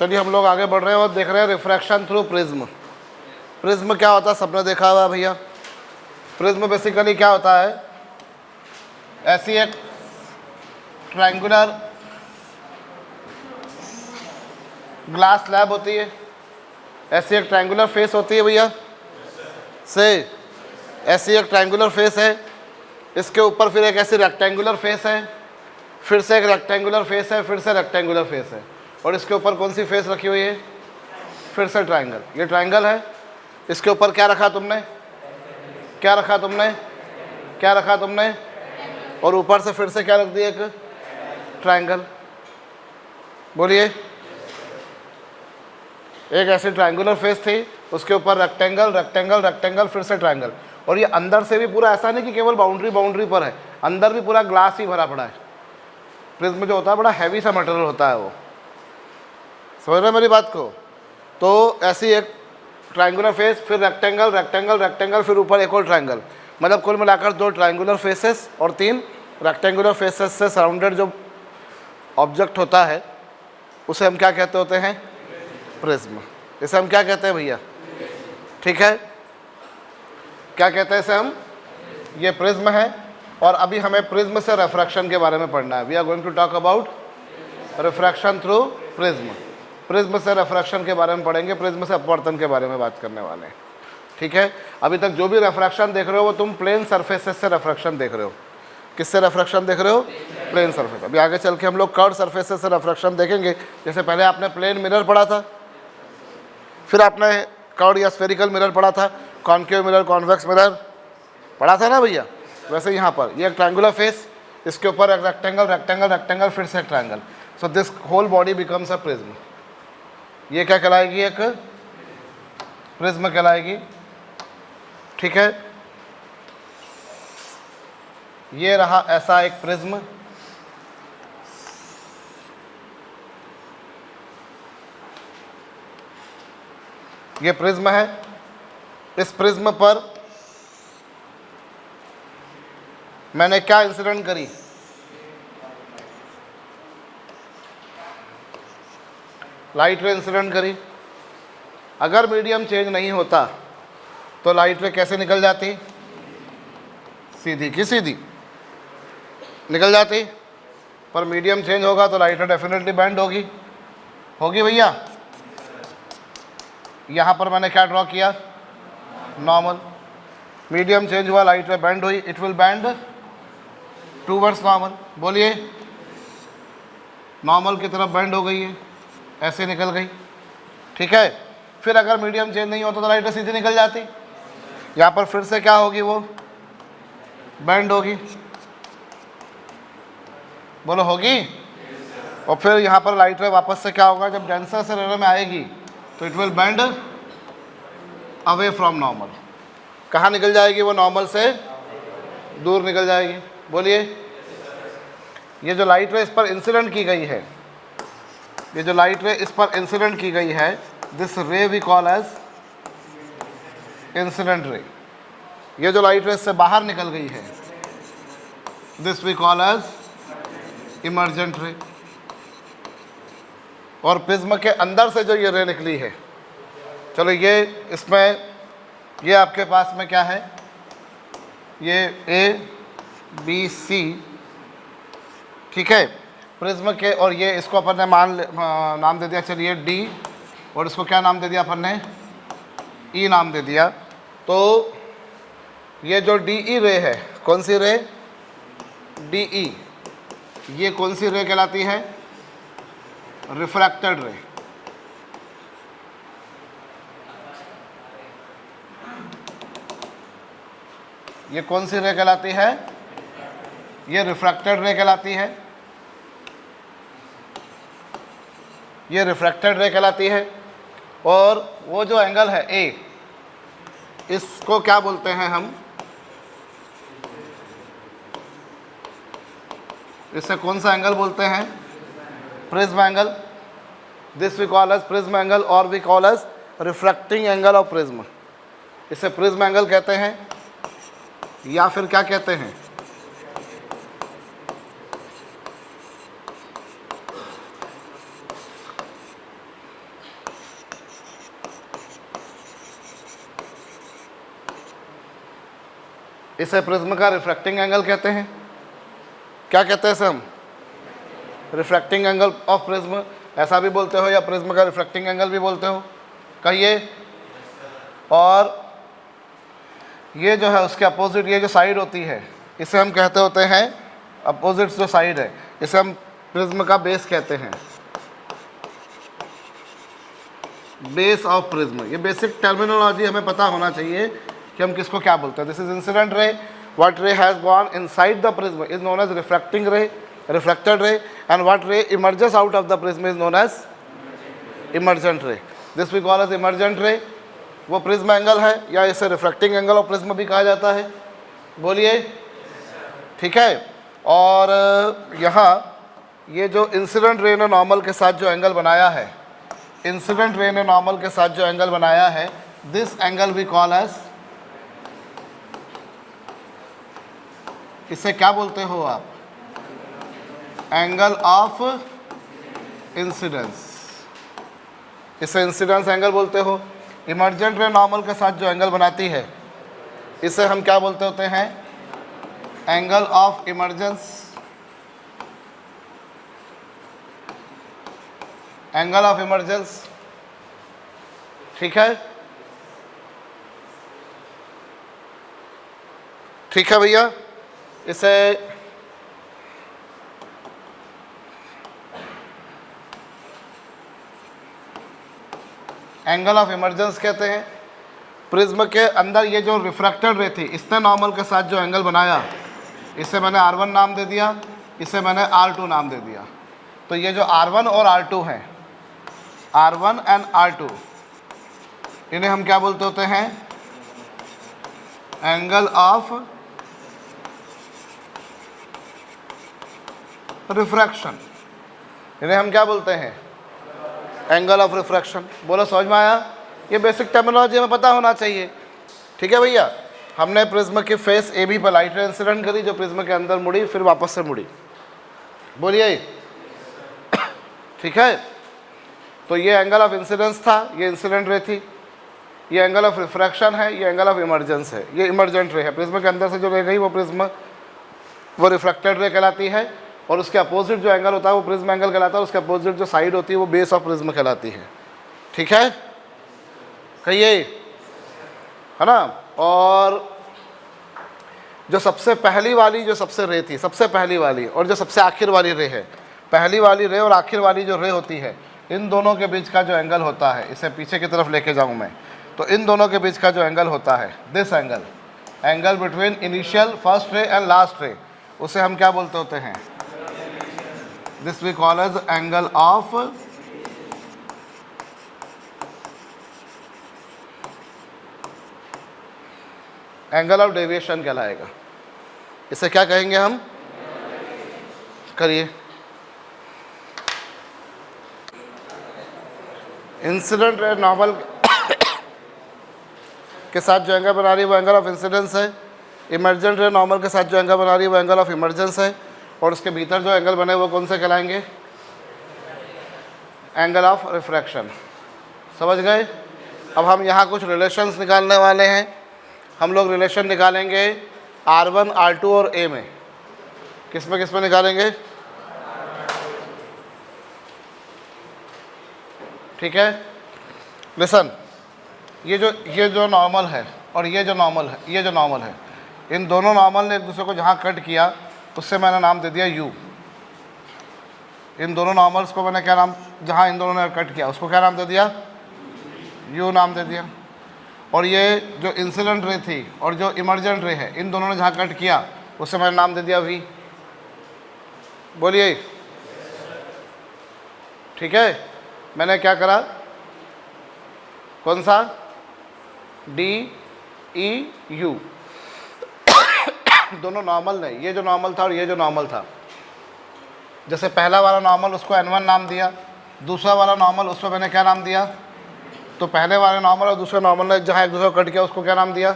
चलिए हम लोग आगे बढ़ रहे हैं और देख रहे हैं रिफ्रैक्शन थ्रू प्रिज्म। प्रिज्म क्या होता है सबने देखा हुआ है भैया। प्रिज्म बेसिकली क्या होता है, ऐसी एक ट्रायंगुलर ग्लास स्लैब होती है, ऐसी एक ट्रायंगुलर फेस होती है भैया से, ऐसी एक ट्रायंगुलर फेस है, इसके ऊपर फिर एक ऐसी रेक्टेंगुलर फेस है, फिर से एक रेक्टेंगुलर फेस है, फिर से रेक्टेंगुलर फेस है, और इसके ऊपर कौन सी फेस रखी हुई है, फिर से ट्रायंगल। ये ट्रायंगल है, इसके ऊपर क्या रखा तुमने, क्या रखा तुमने, क्या रखा तुमने, और ऊपर से फिर से क्या रख दिया, एक ट्रायंगल। बोलिए, एक ऐसी ट्रायंगुलर फेस थी, उसके ऊपर रेक्टेंगल रेक्टेंगल रेक्टेंगल, फिर से ट्रायंगल। और ये अंदर से भी पूरा ऐसा नहीं कि केवल बाउंड्री बाउंड्री पर है, अंदर भी पूरा ग्लास ही भरा पड़ा है। प्रिज्म जो होता है बड़ा हैवी सा मटेरियल होता है वो, समझ रहे मेरी बात को। तो ऐसी एक ट्रायंगुलर फेस, फिर रेक्टेंगल रेक्टेंगल रेक्टेंगल, फिर ऊपर एक और ट्रायंगल, मतलब कुल मिलाकर 2 ट्रायंगुलर फेसेस और 3 रेक्टेंगुलर फेसेस से सराउंडेड जो ऑब्जेक्ट होता है उसे हम क्या कहते होते हैं, प्रिज्म। इसे हम क्या कहते हैं भैया, ठीक है, क्या कहते हैं इसे हम, ये प्रिज्म है। और अभी हमें प्रिज्म से रिफ्रैक्शन के बारे में पढ़ना है। We are going to talk about refraction through prism. Prism से रिफ्रैक्शन के बारे में पढ़ेंगे, प्रिज्म से अपवर्तन के बारे में बात करने वाले हैं, ठीक है। अभी तक जो भी रिफ्रैक्शन देख रहे हो वो तुम प्लेन सरफेसेस से रिफ्रैक्शन देख रहे हो। किससे रिफ्रैक्शन देख रहे हो, प्लेन सरफेस। अभी आगे चल के हम लोग कर्व सरफेसेस से रिफ्रैक्शन देखेंगे। जैसे पहले आपने प्लेन मिरर पढ़ा था, फिर आपने कर्व या स्फेरिकल मिरर पढ़ा था, कॉन्केव मिरर, कॉन्वेक्स मिरर पढ़ा था ना भैया। वैसे यहाँ पर ये एक ट्रायंगुलर फेस, इसके ऊपर एक रेक्टेंगल रेक्टेंगल रेक्टेंगल, फिर से एक triangle. So this whole body becomes a prism. ये क्या कहलाएगी, एक प्रिज्म कहलाएगी, ठीक है। ये रहा ऐसा एक प्रिज्म। ये प्रिज्म है। इस प्रिज्म पर मैंने क्या इंसिडेंट करी, लाइट रे इंसिडेंट करी। अगर मीडियम चेंज नहीं होता तो लाइट रे कैसे निकल जाती, सीधी की सीधी निकल जाती। पर मीडियम चेंज होगा तो लाइट रे डेफिनेटली बेंड होगी, होगी भैया। यहाँ पर मैंने क्या ड्रॉ किया, नॉर्मल। मीडियम चेंज हुआ, लाइट रे बेंड हुई, it will bend towards normal. बोलिए, नॉर्मल की तरफ बेंड हो गई है, ऐसे निकल गई, ठीक है। फिर अगर मीडियम चेंज नहीं होता तो लाइट सीधी निकल जाती। यहाँ पर फिर से क्या होगी, वो बेंड होगी। बोलो, होगी। और फिर यहाँ पर लाइट रे वापस से क्या होगा, जब डेंसर से रेयर में आएगी तो it will bend away from normal. कहाँ निकल जाएगी वो, नॉर्मल से दूर निकल जाएगी। बोलिए, ये जो लाइट रे इस पर इंसिडेंट की गई है, ये जो लाइट रे इस पर इंसिडेंट की गई है, दिस रे we call as incident ray. ये जो लाइट रे इससे बाहर निकल गई है, this we call as emergent ray. और प्रिज्म के अंदर से जो ये रे निकली है, चलो ये इसमें, ये आपके पास में क्या है, ये ABC, ठीक है, प्रिज्म के। और ये इसको अपन ने नाम दे दिया, चलिए D, और इसको क्या नाम दे दिया अपन ने, E नाम दे दिया। तो ये जो DE रे है, कौन सी रे, DE, ये कौन सी रे कहलाती है, रिफ्रैक्टेड रे। ये कौन सी रे कहलाती है, ये रिफ्रैक्टेड रे कहलाती है, ये रिफ्रैक्टेड रे कहलाती है। और वो जो एंगल है A, इसको क्या बोलते हैं हम, इससे कौन सा एंगल बोलते हैं, prism angle. This we call as prism angle, और we call as refracting angle of prism. इसे प्रिज्म एंगल कहते हैं, या फिर क्या कहते हैं, इसे प्रिज्म का रिफ्रैक्टिंग एंगल कहते हैं। क्या कहते हैं इसे हम? रिफ्रैक्टिंग एंगल ऑफ प्रिज्म, ऐसा भी बोलते हो, या प्रिज्म का रिफ्रैक्टिंग एंगल भी बोलते हो, कहिए। और ये जो है उसके अपोजिट, ये जो साइड होती है इसे हम कहते होते हैं, अपोजिट जो साइड है इसे हम प्रिज्म का बेस कहते हैं, बेस ऑफ प्रिज्म। ये बेसिक टर्मिनोलॉजी हमें पता होना चाहिए कि हम किसको क्या बोलते हैं। This is incident ray, what ray has gone inside the prism is known as refracting ray, reflected ray, and what ray emerges out of the prism is known as emergent ray. This we call as emergent ray, वो prism angle है, या इसे refracting angle of prism भी कहा जाता है। बोलिए, ठीक है। और यहाँ ये जो इंसिडेंट रे ने नॉर्मल के साथ जो एंगल बनाया है, इंसिडेंट रे ने नॉर्मल के साथ जो एंगल बनाया है, this angle we call as, इसे क्या बोलते हो आप? Angle of incidence. इसे इंसिडेंस एंगल बोलते हो। इमर्जेंट रे नॉर्मल के साथ जो एंगल बनाती है इसे हम क्या बोलते होते हैं? Angle of emergence, angle of emergence, ठीक है। ठीक है भैया, इसे एंगल ऑफ इमर्जेंस कहते हैं। प्रिज्म के अंदर ये जो रिफ्रैक्टेड रे थी, इसने नॉर्मल के साथ जो एंगल बनाया, इसे मैंने R1 नाम दे दिया, इसे मैंने R2 नाम दे दिया। तो ये जो R1 और R2 हैं, R1 एंड R2, इन्हें हम क्या बोलते होते हैं? Angle of refraction. इन्हें हम क्या बोलते हैं? Angle of refraction. बोलो, समझ में आया? ये बेसिक टर्मिनोलॉजी हमें पता होना चाहिए, ठीक है भैया। हमने प्रिज्म की फेस AB पर लाइट रे इंसिडेंट करी, जो प्रिज्म के अंदर मुड़ी, फिर वापस से मुड़ी। बोलिए, ठीक है। तो ये एंगल ऑफ इंसिडेंस था, ये इंसिडेंट रे थी। ये एंगल ऑफ रिफ्रैक्शन है, ये एंगल ऑफ इमर्जेंस है, ये इमर्जेंट रे है। प्रिज्म के अंदर से जो रे गई वो प्रिज्म, वो रिफ्रैक्टेड रे कहलाती है। और उसके अपोजिट जो एंगल होता है वो प्रिज्म एंगल कहलाता है। उसके अपोजिट जो साइड होती है वो बेस ऑफ प्रिज्म कहलाती है, ठीक है। कहिए, है ना। और जो सबसे पहली वाली जो सबसे रे थी, सबसे पहली वाली, और जो सबसे आखिर वाली रे है, पहली वाली रे और आखिर वाली जो रे होती है, इन दोनों के बीच का जो एंगल होता है, इसे पीछे की तरफ लेके जाऊं मैं, तो इन दोनों के बीच का जो एंगल होता है, this angle, angle between initial first ray and last ray, उसे हम क्या बोलते होते हैं? This we call as angle of deviation कहलाएगा। इसे क्या कहेंगे हम? करिए। इंसिडेंट रे नॉर्मल के साथ जो एंगल बना रही है वो एंगल ऑफ इंसिडेंस है। इमर्जेंट रे नॉर्मल के साथ जो एंगल बना रही है वो एंगल ऑफ इमर्जेंस है। और उसके भीतर जो एंगल बने वो कौन से कहलाएंगे? Angle of refraction. समझ गए? अब हम यहाँ कुछ रिलेशंस निकालने वाले हैं। हम लोग रिलेशन निकालेंगे R1, R2 और A में। किस में निकालेंगे? ठीक है, लिसन, ये जो नॉर्मल है और ये जो नॉर्मल है, इन दोनों नॉर्मल ने एक दूसरे को जहाँ कट किया उससे मैंने नाम दे दिया U। इन दोनों नॉर्मल्स को मैंने क्या नाम, जहाँ इन दोनों ने कट किया उसको क्या नाम दे दिया? U नाम दे दिया। और ये जो इंसिडेंट रे थी और जो इमर्जेंट रे है, इन दोनों ने जहाँ कट किया उससे मैंने नाम दे दिया V। बोलिए, ठीक है। मैंने क्या करा? कौन सा? DEU। दोनों नॉर्मल नहीं, ये जो नॉर्मल था और ये जो नॉर्मल था, जैसे पहला वाला नॉर्मल उसको N1 नाम दिया, दूसरा वाला नॉर्मल उसको मैंने क्या नाम दिया? तो पहले वाले नॉर्मल और दूसरे नॉर्मल ने जहाँ एक दूसरे को कट किया उसको क्या नाम दिया?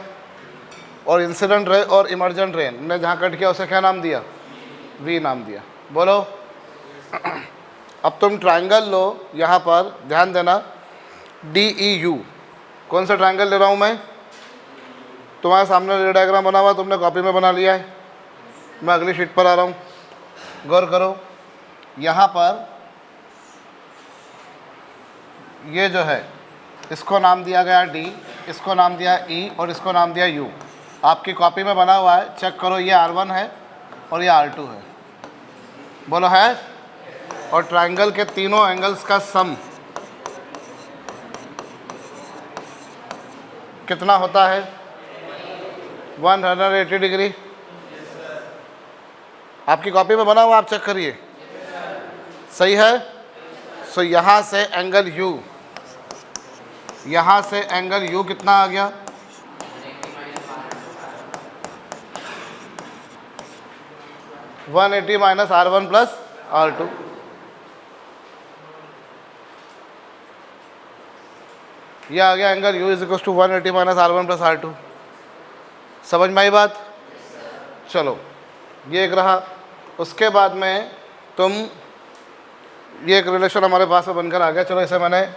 और इंसिडेंट रे और इमर्जेंट रे ने जहाँ कट किया उसे क्या नाम दिया? V नाम दिया। बोलो। अब तुम ट्रायंगल लो, यहाँ पर ध्यान देना, DEU। कौन सा ट्रायंगल ले रहा हूँ मैं? तुम्हारे सामने रे डायग्राम बना हुआ, तुमने कॉपी में बना लिया है। मैं अगली शीट पर आ रहा हूँ, गौर करो। यहाँ पर ये जो है इसको नाम दिया गया D, इसको नाम दिया E और इसको नाम दिया U। आपकी कॉपी में बना हुआ है, चेक करो। ये R1 है और ये R2 है, बोलो है। और ट्रायंगल के तीनों एंगल्स का सम कितना होता है? 180 डिग्री। आपकी कॉपी में बना हुआ, आप चेक करिए, सही है। सो यहाँ से एंगल U, यहाँ से एंगल U कितना आ गया? 180 माइनस R1 प्लस R2। ये आ गया angle U is equal to 180 minus R1 plus R2। समझ में आई बात? चलो, ये एक रहा। उसके बाद में तुम, ये एक रिलेशन हमारे पास में बनकर आ गया। चलो, इसे मैंने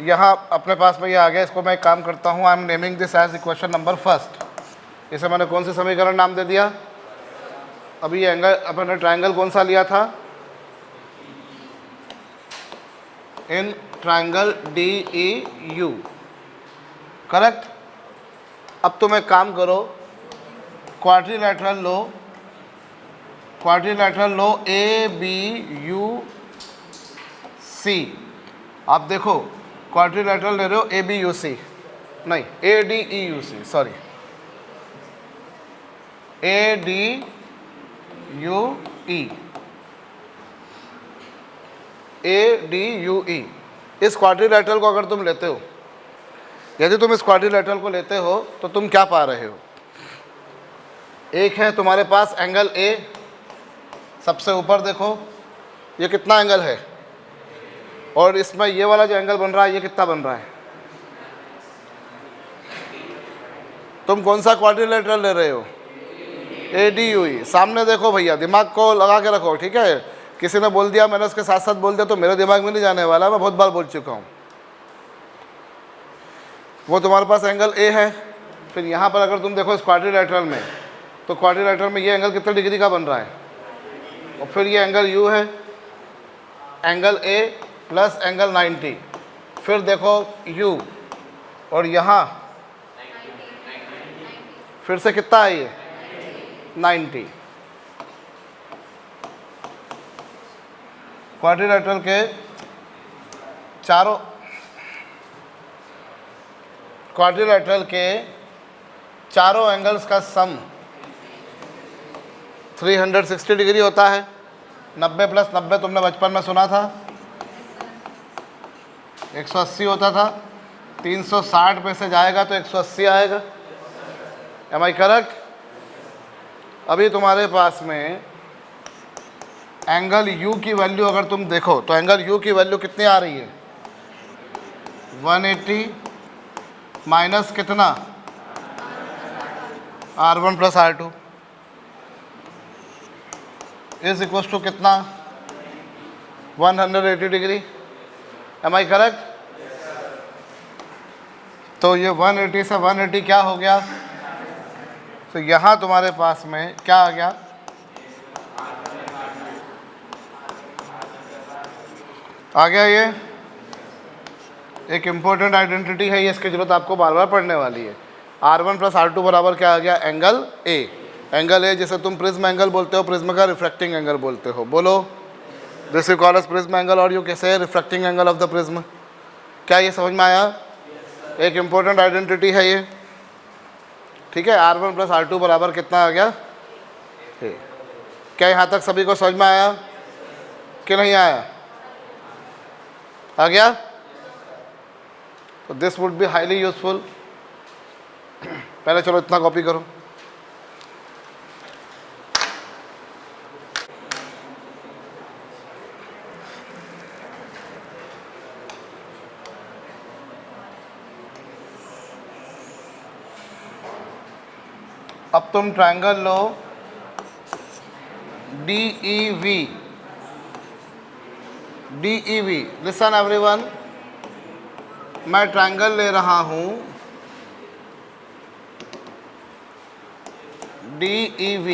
यहाँ अपने पास में ये आ गया। इसको मैं एक काम करता हूँ, I am naming this as equation number first. इसे मैंने कौन सी समीकरण नाम दे दिया? अभी ये एंगल, अपने ट्रायंगल कौन सा लिया था? In triangle DEU, correct. अब तुम एक काम करो, क्वाड्रिलैटरल लो, क्वाड्रिलैटरल लो ABUC। आप देखो, क्वाड्रिलैटरल ले रहे हो ABUC, नहीं ADEUC, सॉरी ADUE। ADUE, इस क्वाड्रिलैटरल को अगर तुम लेते हो, यदि तुम इस क्वाड्रिलैटरल को लेते हो तो तुम क्या पा रहे हो? एक है तुम्हारे पास एंगल A, सबसे ऊपर देखो ये कितना एंगल है, और इसमें ये वाला जो एंगल बन रहा है ये कितना बन रहा है? तुम कौन सा क्वाड्रिलैटरल ले रहे हो? ADUE। सामने देखो भैया, दिमाग को लगा के रखो, ठीक है। किसी ने बोल दिया, मैंने उसके साथ साथ बोल दिया तो मेरे दिमाग में नहीं जाने वाला, मैं बहुत बार बोल चुका हूँ। वो तुम्हारे पास एंगल A है। फिर यहाँ पर अगर तुम देखो इस क्वाड्रिलैटरल में, तो क्वाड्रिलैटरल में ये एंगल कितने डिग्री का बन रहा है? और फिर ये एंगल U है, एंगल A प्लस एंगल 90। फिर देखो U, और यहाँ फिर से कितना है ये? 90। क्वाड्रिलैटरल के चारों, क्वाड्रिलैटरल के चारों एंगल्स का सम 360 डिग्री होता है। 90 प्लस 90 तुमने बचपन में सुना था, 180 होता था। 360 में से जाएगा तो 180 आएगा। Am I correct? अभी तुम्हारे पास में एंगल U की वैल्यू अगर तुम देखो तो एंगल U की वैल्यू कितनी आ रही है? 180 माइनस कितना? R1 plus R2 is equal to कितना? 180 डिग्री। M I correct? तो ये 180 से 180 क्या हो गया? तो यहाँ तुम्हारे पास में क्या आ गया? आ गया। ये एक इम्पोर्टेंट आइडेंटिटी है, ये इसकी जरूरत आपको बार बार पढ़ने वाली है। R1 प्लस R2 बराबर क्या आ गया? Angle A। एंगल A जिसे तुम प्रिज्म एंगल बोलते हो, प्रिज्म का रिफ्रैक्टिंग एंगल बोलते हो। बोलो, this you call as prism angle और यू कैसे refracting angle of the prism. क्या ये समझ में आया? एक इम्पोर्टेंट आइडेंटिटी है ये, ठीक है। R1 प्लस R2 बराबर कितना आ गया? क्या यहाँ तक सभी को समझ में आया कि नहीं आया? आ गया? तो this would be highly useful. पहले चलो इतना कॉपी करो। अब तुम ट्रायंगल लो DEV। DEV, लिसन एवरीवन, मैं ट्रायंगल ले रहा हूं DEV।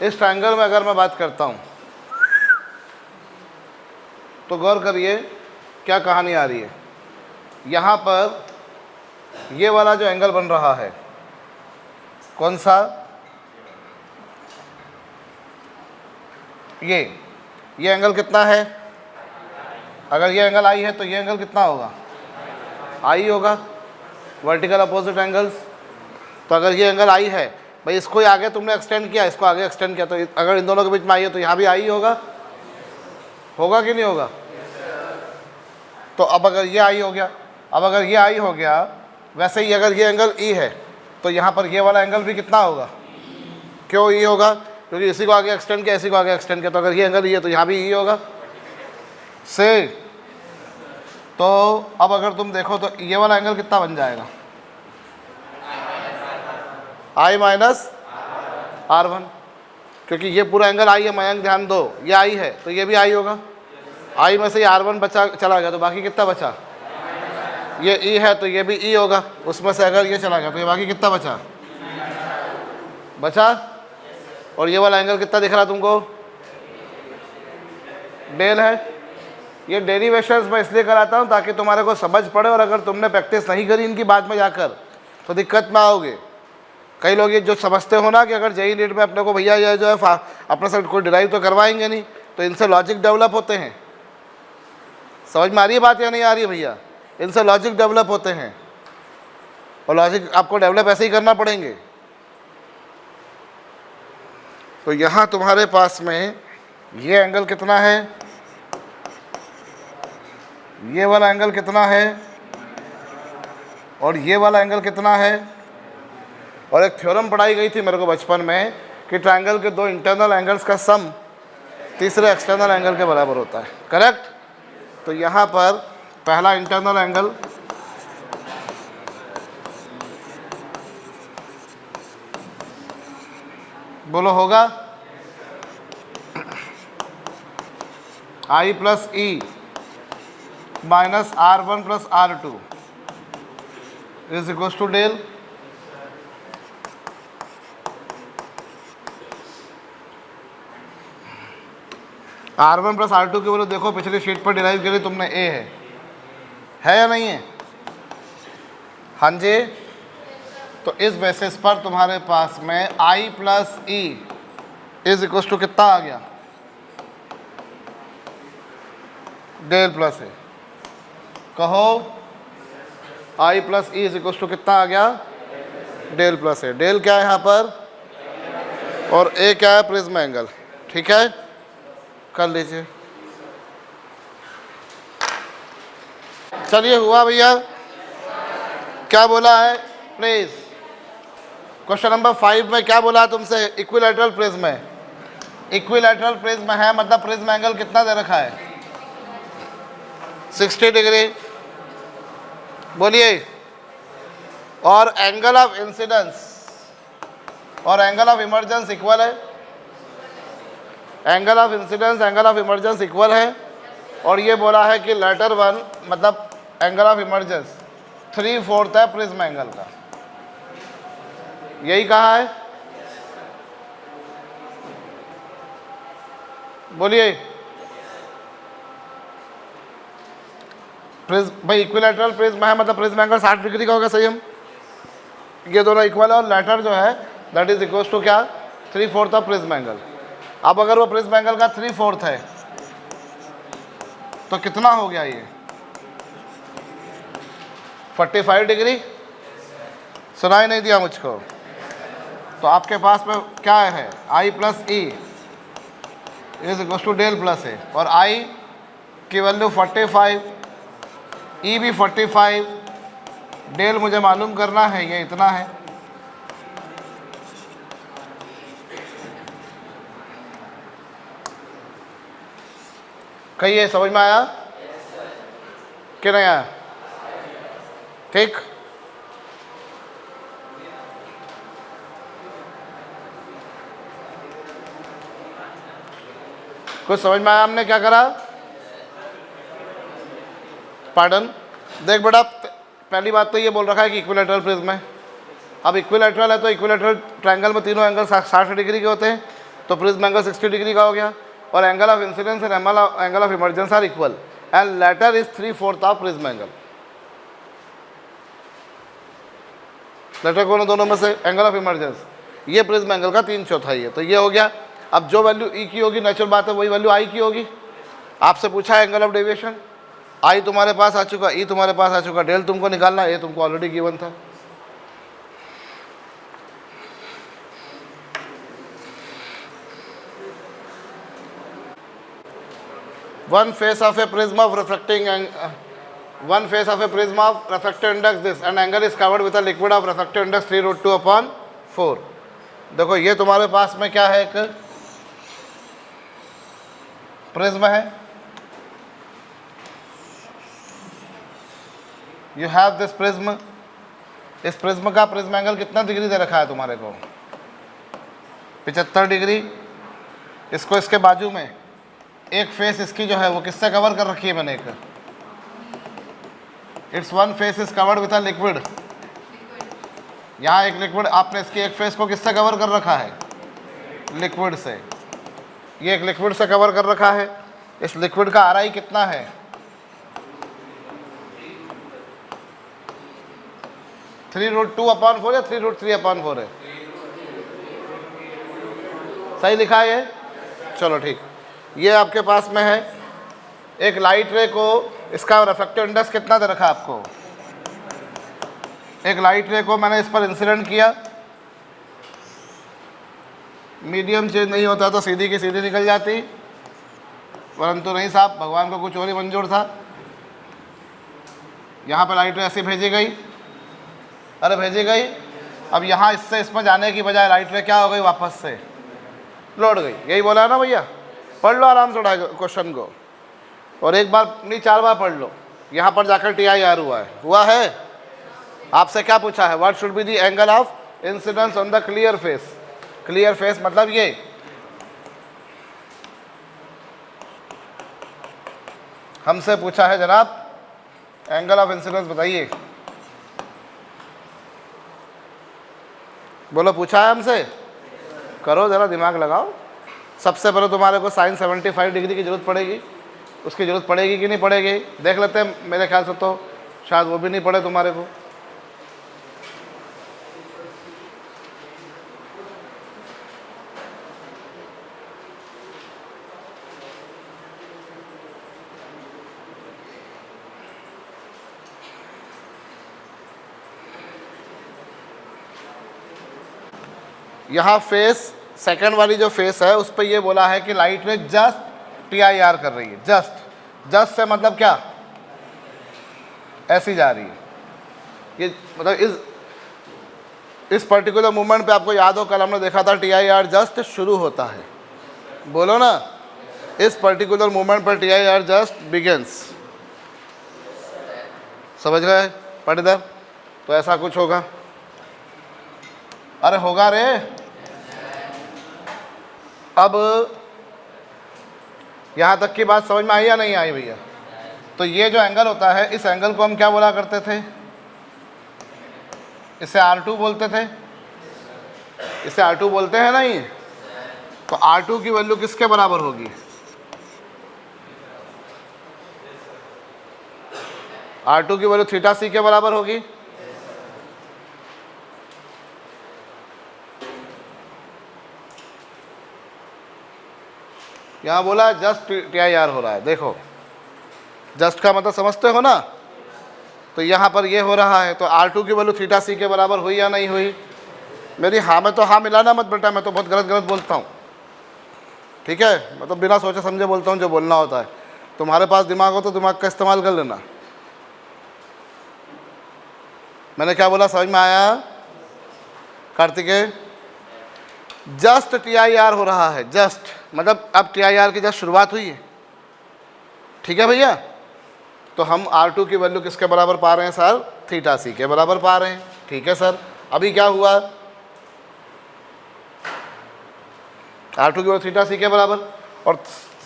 इस ट्रायंगल में अगर मैं बात करता हूँ तो गौर करिए क्या कहानी आ रही है। यहाँ पर ये वाला जो एंगल बन रहा है, कौन सा? ये एंगल कितना है? अगर ये एंगल आई है तो ये एंगल कितना होगा? आई होगा, वर्टिकल अपोजिट एंगल्स। तो अगर ये एंगल आई है भाई, इसको ही आगे तुमने एक्सटेंड किया, इसको आगे एक्सटेंड किया, तो अगर इन दोनों के बीच में आई है तो यहाँ भी आई होगा, होगा कि नहीं होगा? तो अब अगर ये आई हो गया, अब अगर ये आई हो गया, वैसे ही अगर ये एंगल ई है तो यहाँ पर ये वाला एंगल भी कितना होगा? क्यों ई होगा? क्योंकि इसी को आगे एक्सटेंड किया, इसी को आगे एक्सटेंड किया, तो अगर ये एंगल ई है तो यहाँ भी ई होगा से। तो अब अगर तुम देखो तो ये वाला एंगल कितना बन जाएगा? I माइनस R1, क्योंकि ये पूरा एंगल आई है। मयंक ध्यान दो, ये आई है तो ये भी आई होगा। आई में से ही R1 बचा, चला गया, तो बाकी कितना बचा? ये ई है तो ये भी ई होगा, उसमें से अगर ये चला गया तो ये बाकी कितना बचा? और ये वाला एंगल कितना दिख रहा है तुमको? डेल है। ये डेरिवेशंस मैं इसलिए कराता हूँ ताकि तुम्हारे को समझ पड़े, और अगर तुमने प्रैक्टिस नहीं करी इनकी बाद में जाकर तो दिक्कत में आओगे। कई लोग ये जो समझते हो ना कि अगर जेई नीट में अपने को भैया ये जो है अपने से कोई डिराइव तो करवाएंगे नहीं, तो इनसे लॉजिक डेवलप होते हैं। समझ में आ रही है बात या नहीं आ रही है भैया? इनसे लॉजिक डेवलप होते हैं, और लॉजिक आपको डेवलप ऐसे ही करना पड़ेंगे। तो यहाँ तुम्हारे पास में ये एंगल कितना है, ये वाला एंगल कितना है, और ये वाला एंगल कितना है? और एक थ्योरम पढ़ाई गई थी मेरे को बचपन में कि ट्रायंगल के दो इंटरनल एंगल्स का सम तीसरे एक्सटर्नल एंगल के बराबर होता है। करेक्ट? तो यहाँ पर पहला इंटरनल एंगल बोलो होगा I plus E minus R1 plus R2 is equals to del. R1 plus R2 के बोलो, देखो पिछली शीट पर डिराइव करी तुमने, ए है या नहीं है? हाँ जी। तो इस बेसिस पर तुम्हारे पास में I plus E is equals to कितना आ गया? Del plus A. कहो I plus E is equals to कितना आ गया? डेल प्लस ए। डेल क्या है यहाँ पर, और ए क्या है? Prism angle. ठीक है, कर लीजिए। चलिए, हुआ भैया? क्या बोला है प्लीज? क्वेश्चन नंबर 5 में क्या बोला तुमसे? इक्विलैटरल प्रिज्म है। इक्विलैटरल प्रिज्म है मतलब प्रिज्म एंगल कितना दे रखा है? 60 डिग्री। बोलिए। और एंगल ऑफ इंसिडेंस और एंगल ऑफ इमर्जेंस इक्वल है। Angle of incidence angle of emergence equal है। और ये बोला है कि लेटर वन मतलब एंगल ऑफ इमर्जेंस 3/4 है प्रिज्म एंगल का। यही कहा है? बोलिए। प्रिज्म भाई इक्विलैटरल प्रिज्म है मतलब प्रिज्म एंगल 60 डिग्री का होगा। सही हम ये दोनों इक्वल है, और लेटर जो है दैट इज इक्वल टू क्या? 3/4 ऑफ प्रिज्म एंगल। अब अगर वो प्रिज्म एंगल का 3/4 है तो कितना हो गया ये? 45 डिग्री। सुनाई नहीं दिया मुझको? तो आपके पास में क्या है? I plus E is equal to del plus A, और I की वैल्यू 45, ई भी 45, डेल मुझे मालूम करना है, ये इतना है। कहिए, समझ में आया कि नहीं आया? ठीक। कुछ समझ में आया? हमने क्या करा? पार्डन। देख बेटा, पहली बात तो ये बोल रखा है कि इक्विलैटरल प्रिज्म है, अब इक्विलैटरल है तो इक्विलैटरल ट्रायंगल में तीनों एंगल 60 डिग्री के होते हैं, तो प्रिज्म एंगल 60 डिग्री का हो गया। और angle of incidence and angle of emergence are equal and latter is 3/4 of prism angle. Latter कौन है दोनों में से? Angle of emergence. ये प्रिज्म एंगल का 3/4 है, तो ये हो गया। अब जो वैल्यू ई की होगी, नेचुरल बात है, वही वैल्यू आई की होगी। आपसे पूछा है एंगल ऑफ डेविएशन, आई तुम्हारे पास आ चुका, ई तुम्हारे पास आ चुका, डेल तुमको निकालना, ये तुमको ऑलरेडी गिवन था। One face of a prism of refracting one face of a prism of refractive index this and angle is covered with a liquid of refractive index 3√2/4। देखो ये तुम्हारे पास में क्या है, एक प्रिज्म है। You have this prism. इस प्रिज्म का प्रिज्म एंगल कितना डिग्री दे रखा है तुम्हारे को? 75 डिग्री। इसको इसके बाजू में एक फेस इसकी जो है वो किससे कवर कर रखी है मैंने? एक it's one face is covered with a liquid. यहाँ एक लिक्विड, आपने इसकी एक फेस को किससे कवर कर रखा है? लिक्विड से। ये एक लिक्विड से कवर कर रखा है। इस लिक्विड का आरआई कितना है? 3√2/4 या 3√3/4 है? सही लिखा है ये? चलो ठीक। ये आपके पास में है एक लाइट रे को, इसका रिफ्रैक्टिव इंडेक्स कितना दे रखा है आपको? एक लाइट रे को मैंने इस पर इंसिडेंट किया, मीडियम चेंज नहीं होता तो सीधी की सीधी निकल जाती, परंतु नहीं साहब, भगवान को कुछ और ही मंजूर था। यहाँ पर लाइट रे ऐसी भेजी गई, अरे भेजी गई। अब यहाँ इससे इसमें जाने की बजाय लाइट रे क्या हो गई? वापस से लौट गई। यही बोला है ना भैया? पढ़ लो आराम से उठा क्वेश्चन को, और एक बार नहीं 4 बार पढ़ लो। यहाँ पर जाकर TIR हुआ है। आपसे क्या पूछा है? What should be the angle of incidence on the clear face. Clear face मतलब ये, हमसे पूछा है जनाब एंगल ऑफ इंसिडेंस बताइए। बोलो पूछा है हमसे? करो ज़रा, दिमाग लगाओ। सबसे पहले तुम्हारे को साइन 75 डिग्री की ज़रूरत पड़ेगी। उसकी ज़रूरत पड़ेगी कि नहीं पड़ेगी? देख लेते हैं। मेरे ख्याल से तो शायद वो भी नहीं पड़े तुम्हारे को। यहाँ फेस, सेकंड वाली जो फेस है उस पर ये बोला है कि लाइट रे जस्ट TIR कर रही है। जस्ट से मतलब क्या? ऐसी जा रही है। ये मतलब इस पर्टिकुलर मूवमेंट पे आपको याद हो, कल हमने देखा था TIR जस्ट शुरू होता है। बोलो ना, इस पर्टिकुलर मूवमेंट पर TIR जस्ट बिगिंस। समझ गए पढ़ इधर? तो ऐसा कुछ होगा। अरे होगा रे। अब यहाँ तक की बात समझ में आई या नहीं आई भैया? तो ये जो एंगल होता है, इस एंगल को हम क्या बोला करते थे? इसे R2 बोलते थे। इसे R2 बोलते हैं नहीं? तो R2 की वैल्यू किसके बराबर होगी? R2 की वैल्यू थीटा C के बराबर होगी। यहाँ बोला जस्ट TIR हो रहा है। देखो जस्ट का मतलब समझते हो ना? तो यहाँ पर ये हो रहा है, तो R2 की वैल्यू थीटा C के बराबर हुई या नहीं हुई? मेरी हाँ में तो हाँ मिलाना मत बेटा, मैं तो बहुत गलत बोलता हूँ। ठीक है, मैं तो बिना सोचे समझे बोलता हूँ जो बोलना होता है। तुम्हारे पास दिमाग हो तो दिमाग का इस्तेमाल कर लेना। मैंने क्या बोला समझ में आया? कार्तिकेय, जस्ट TIR हो रहा है। जस्ट मतलब अब TIR की जस्ट शुरुआत हुई है। ठीक है भैया? तो हम R2 की वैल्यू किसके बराबर पा रहे हैं सर? थीटा C के बराबर पा रहे हैं। ठीक है सर। अभी क्या हुआ? R2 की वैल्यू थीटा C के बराबर। और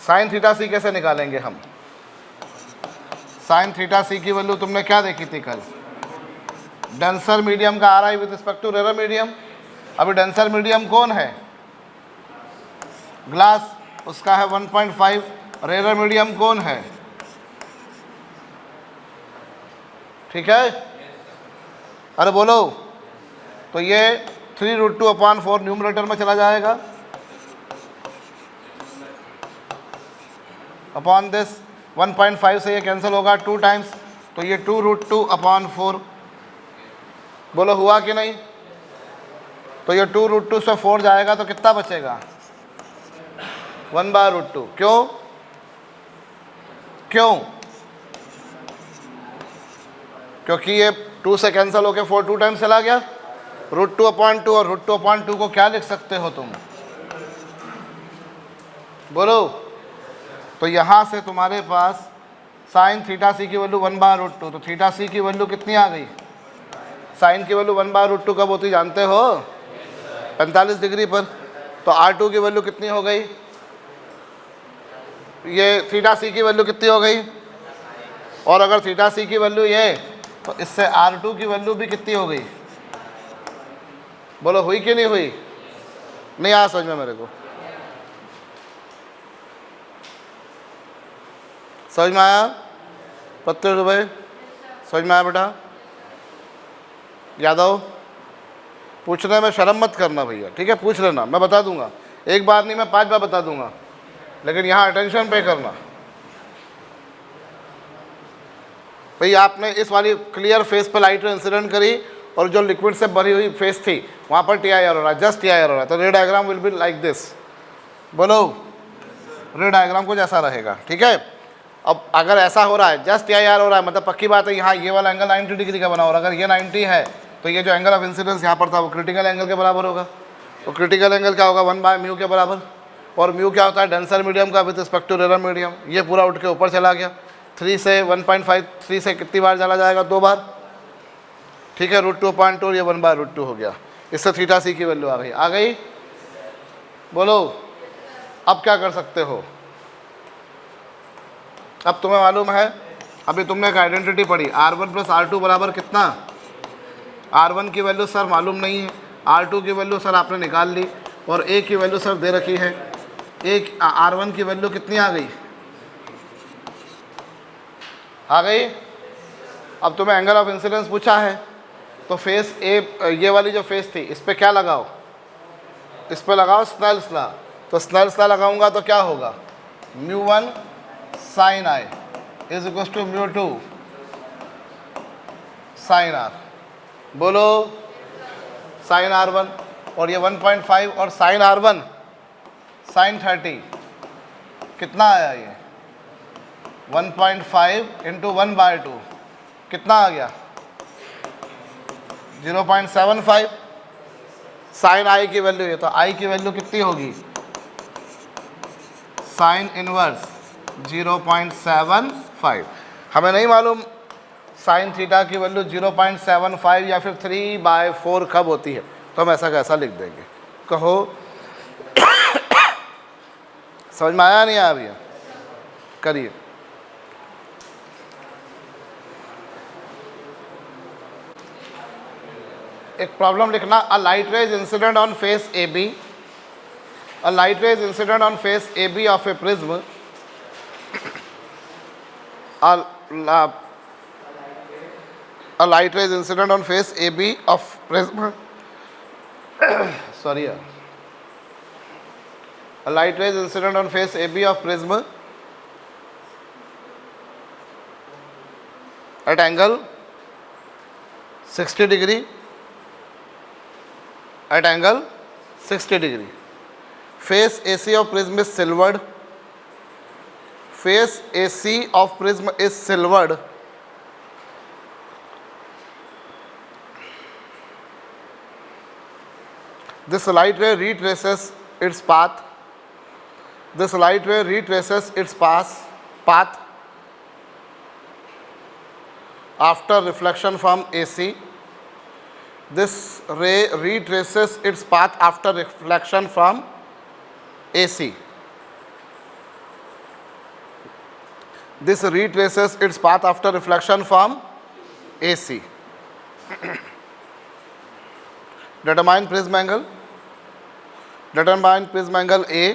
साइन थीटा C कैसे निकालेंगे हम? साइन थीटा C की वैल्यू तुमने क्या देखी थी कल? डेंसर मीडियम का आ रहा है with respect to rare medium. अभी डेंसर मीडियम कौन है? ग्लास, उसका है 1.5। रेयर मीडियम कौन है? ठीक है, अरे बोलो। तो ये 3√2/4 न्यूमरेटर में चला जाएगा अपॉन दिस 1.5 से ये कैंसिल होगा 2 टाइम्स, तो ये 2√2/4। बोलो हुआ कि नहीं? तो ये 2√2 से 4 जाएगा तो कितना बचेगा? 1/√2। क्यों? क्यों? क्योंकि ये 2 से कैंसिल होकर 4 2 टाइम्स चला गया। √2/2 और √2/2 को क्या लिख सकते हो तुम? बोलो। तो यहाँ से तुम्हारे पास साइन थीटा सी की वैल्यू 1/√2, तो थीटा सी की वैल्यू कितनी आ गई? साइन की वैल्यू 1/√2 कब होती जानते हो? 45 डिग्री पर। तो R2 की वैल्यू कितनी हो गई? ये थीटा सी की वैल्यू कितनी हो गई? और अगर थीटा सी की वैल्यू ये, तो इससे R2 की वैल्यू भी कितनी हो गई? बोलो हुई कि नहीं हुई? नहीं आया समझ में मेरे को? समझ में आया? पत्ते रुपए समझ में आया बेटा? यादव, पूछने में शर्म मत करना भैया, ठीक है? पूछ लेना, मैं बता दूंगा। एक बार नहीं, मैं 5 बार बता दूंगा, लेकिन यहाँ अटेंशन पे करना। भाई आपने इस वाली क्लियर फेस पर लाइट इंसिडेंट करी और जो लिक्विड से भरी हुई फेस थी वहाँ पर TIR हो रहा है, जस्ट TIR हो रहा है, तो रे diagram will be like this. बोलो, रे डायग्राम कुछ ऐसा रहेगा, ठीक है? अब अगर ऐसा हो रहा है, जस्ट TIR हो रहा है, मतलब पक्की बात है यहाँ ये वाला एंगल 90 डिग्री का बना, और अगर ये 90 है तो ये जो एंगल ऑफ इंसिडेंस यहाँ पर था वो क्रिटिकल एंगल के बराबर होगा। तो क्रिटिकल एंगल क्या होगा? 1/μ के बराबर। और म्यू क्या होता है? डेंसर मीडियम का with respect to rare medium. ये पूरा उठ के ऊपर चला गया। 3 से 1.5, 3 से कितनी बार चला जाएगा? 2 बार, ठीक है? √2/2 ये 1/√2 हो गया। इससे थीटा सी की वैल्यू आ गई। आ गई? बोलो। अब क्या कर सकते हो? अब तुम्हें मालूम है, अभी तुमने एक आइडेंटिटी पढ़ी, R1 + R2 बराबर कितना? R1 की वैल्यू सर मालूम नहीं है, R2 की वैल्यू सर आपने निकाल ली, और A की वैल्यू सर दे रखी है। एक R1 की वैल्यू कितनी आ गई? आ गई? अब तुम्हें एंगल ऑफ इंसिडेंस पूछा है, तो फेस ए, ये वाली जो फेस थी इस पर क्या लगाओ? इस पर लगाओ स्नेल्स लॉ। तो स्नेल्स लॉ लगाऊंगा तो क्या होगा? μ1 sin I is equal to μ2 sin R। बोलो, sin R1, और ये 1.5 और sin R1 sin 30 कितना आया? ये 1.5 × 1/2 कितना आ गया? 0.75। साइन I की वैल्यू है, तो I की वैल्यू कितनी होगी? Sine inverse 0.75। हमें नहीं मालूम साइन थीटा की वैल्यू 0.75 या फिर 3/4 कब होती है, तो हम ऐसा कैसा लिख देंगे? कहो। समझ में आया नहीं आया भैया? करिए। एक प्रॉब्लम लिखना, a light rays incident on face AB, a light rays incident on face AB of a prism, a light rays incident on face AB of prism sorry, a light rays incident on face AB of prism at angle 60 degree, at angle 60 degree. Face AC of prism is silvered. Face AC of prism is silvered. This light ray retraces its path. This light ray retraces its path after reflection from AC. This ray retraces its path after reflection from AC. This retraces its path after reflection from AC. Determine prism angle, determine prism angle A,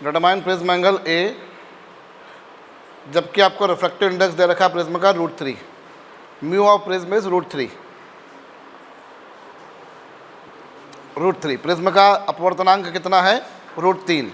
determine prism angle A, जबकि आपको refractive index दे रखा है prism का √3, mu of prism is √3, √3, prism का अपवर्तनांक कितना है? √3।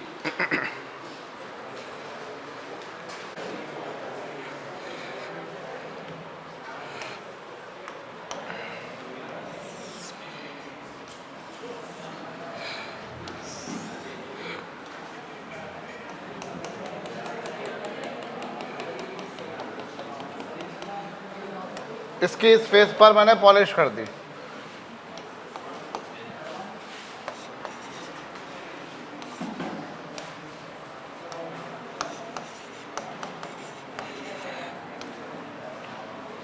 इसकी इस फेस पर मैंने पॉलिश कर दी।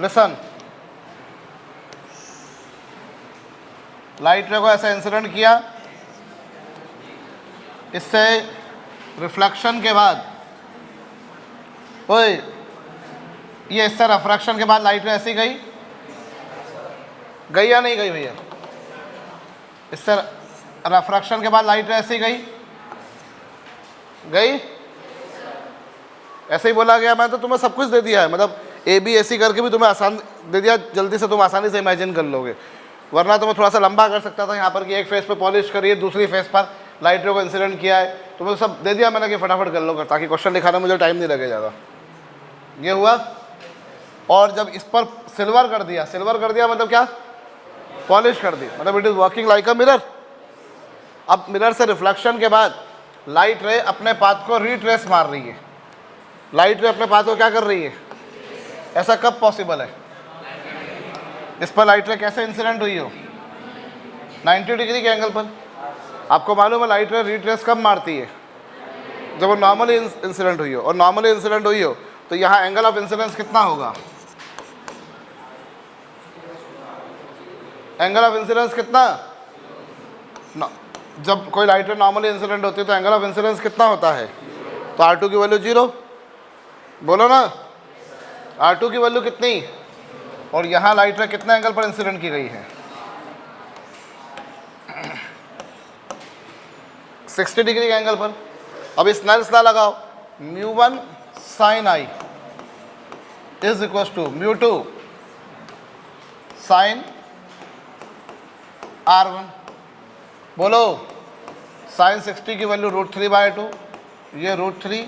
लिसन, लाइट रे को ऐसा इंसिडेंट किया, इससे रिफ्लेक्शन के बाद, ओए ये इससे रिफ्रैक्शन के बाद लाइट रे ऐसी गई या नहीं गई भैया? इससे रिफ्रैक्शन के बाद लाइट रे ऐसी गई? ऐसे ही बोला गया, मैं तो तुम्हें सब कुछ दे दिया है, मतलब ए बी ऐसी करके भी तुम्हें आसान दे दिया, जल्दी से तुम आसानी से इमेजिन कर लोगे। वरना तो मैं थोड़ा सा लंबा कर सकता था यहाँ पर कि एक फेस पे पॉलिश करिए, दूसरी फेस पर लाइट रे को इंसिडेंट किया है, तुम्हें सब दे दिया मैंने कि फटाफट कर लो, ताकि क्वेश्चन लिखाने में मुझे टाइम नहीं लगे ज़्यादा। ये हुआ। और जब इस पर सिल्वर कर दिया मतलब क्या? पॉलिश कर दी, मतलब it is working like a mirror. अब मिरर से रिफ्लेक्शन के बाद लाइट रे अपने पाथ को रीट्रेस मार रही है, लाइट रे अपने पाथ को क्या कर रही है? ऐसा कब पॉसिबल है? इस पर लाइट रे कैसे इंसिडेंट हुई हो? 90 डिग्री के एंगल पर। आपको मालूम है लाइट रे रीट्रेस कब मारती है? जब वो नॉर्मली इंसिडेंट हुई हो, और नॉर्मली इंसिडेंट हुई हो तो यहाँ एंगल ऑफ इंसिडेंस कितना होगा? एंगल ऑफ इंसिडेंस कितना? जब कोई लाइट रे नॉर्मली इंसिडेंट होती है तो एंगल ऑफ इंसिडेंस कितना होता है? तो R2 की वैल्यू 0, बोलो ना, R2 की वैल्यू कितनी? और यहाँ लाइट रे कितने एंगल पर इंसिडेंट की गई है? 60 डिग्री के एंगल पर। अब स्नेल्स लॉ लगाओ, μ1 sin I is equal to μ2 sin R1। बोलो, sin 60 की वैल्यू √3/2, ये √3,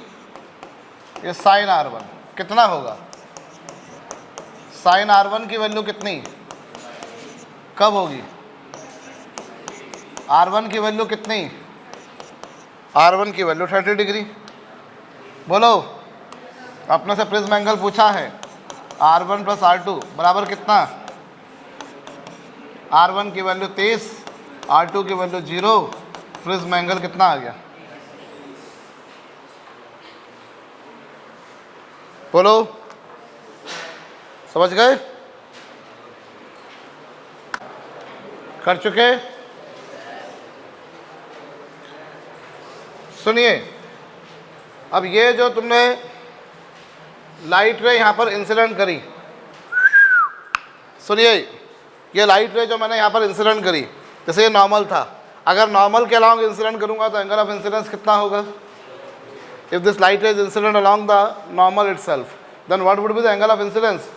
ये sin R1 कितना होगा? sin R1 की वैल्यू कितनी कब होगी? R1 की वैल्यू कितनी? R1 की वैल्यू 30 डिग्री। बोलो, अपने से प्रिज्म एंगल पूछा है, R1 + R2 बराबर कितना? R1 की वैल्यू 30, R2 की वैल्यू 0, प्रिज्म एंगल कितना आ गया? बोलो, समझ गए? कर चुके? सुनिए, अब ये जो तुमने लाइट रे यहाँ पर इंसिडेंट करी, सुनिए, ये लाइट रे जो मैंने यहाँ पर इंसिडेंट करी, जैसे ये नॉर्मल था, अगर नॉर्मल के अलॉन्ग इंसिडेंट करूँगा तो एंगल ऑफ इंसिडेंस कितना होगा? If this light ray is incident along the normal itself, then what would be the angle of incidence?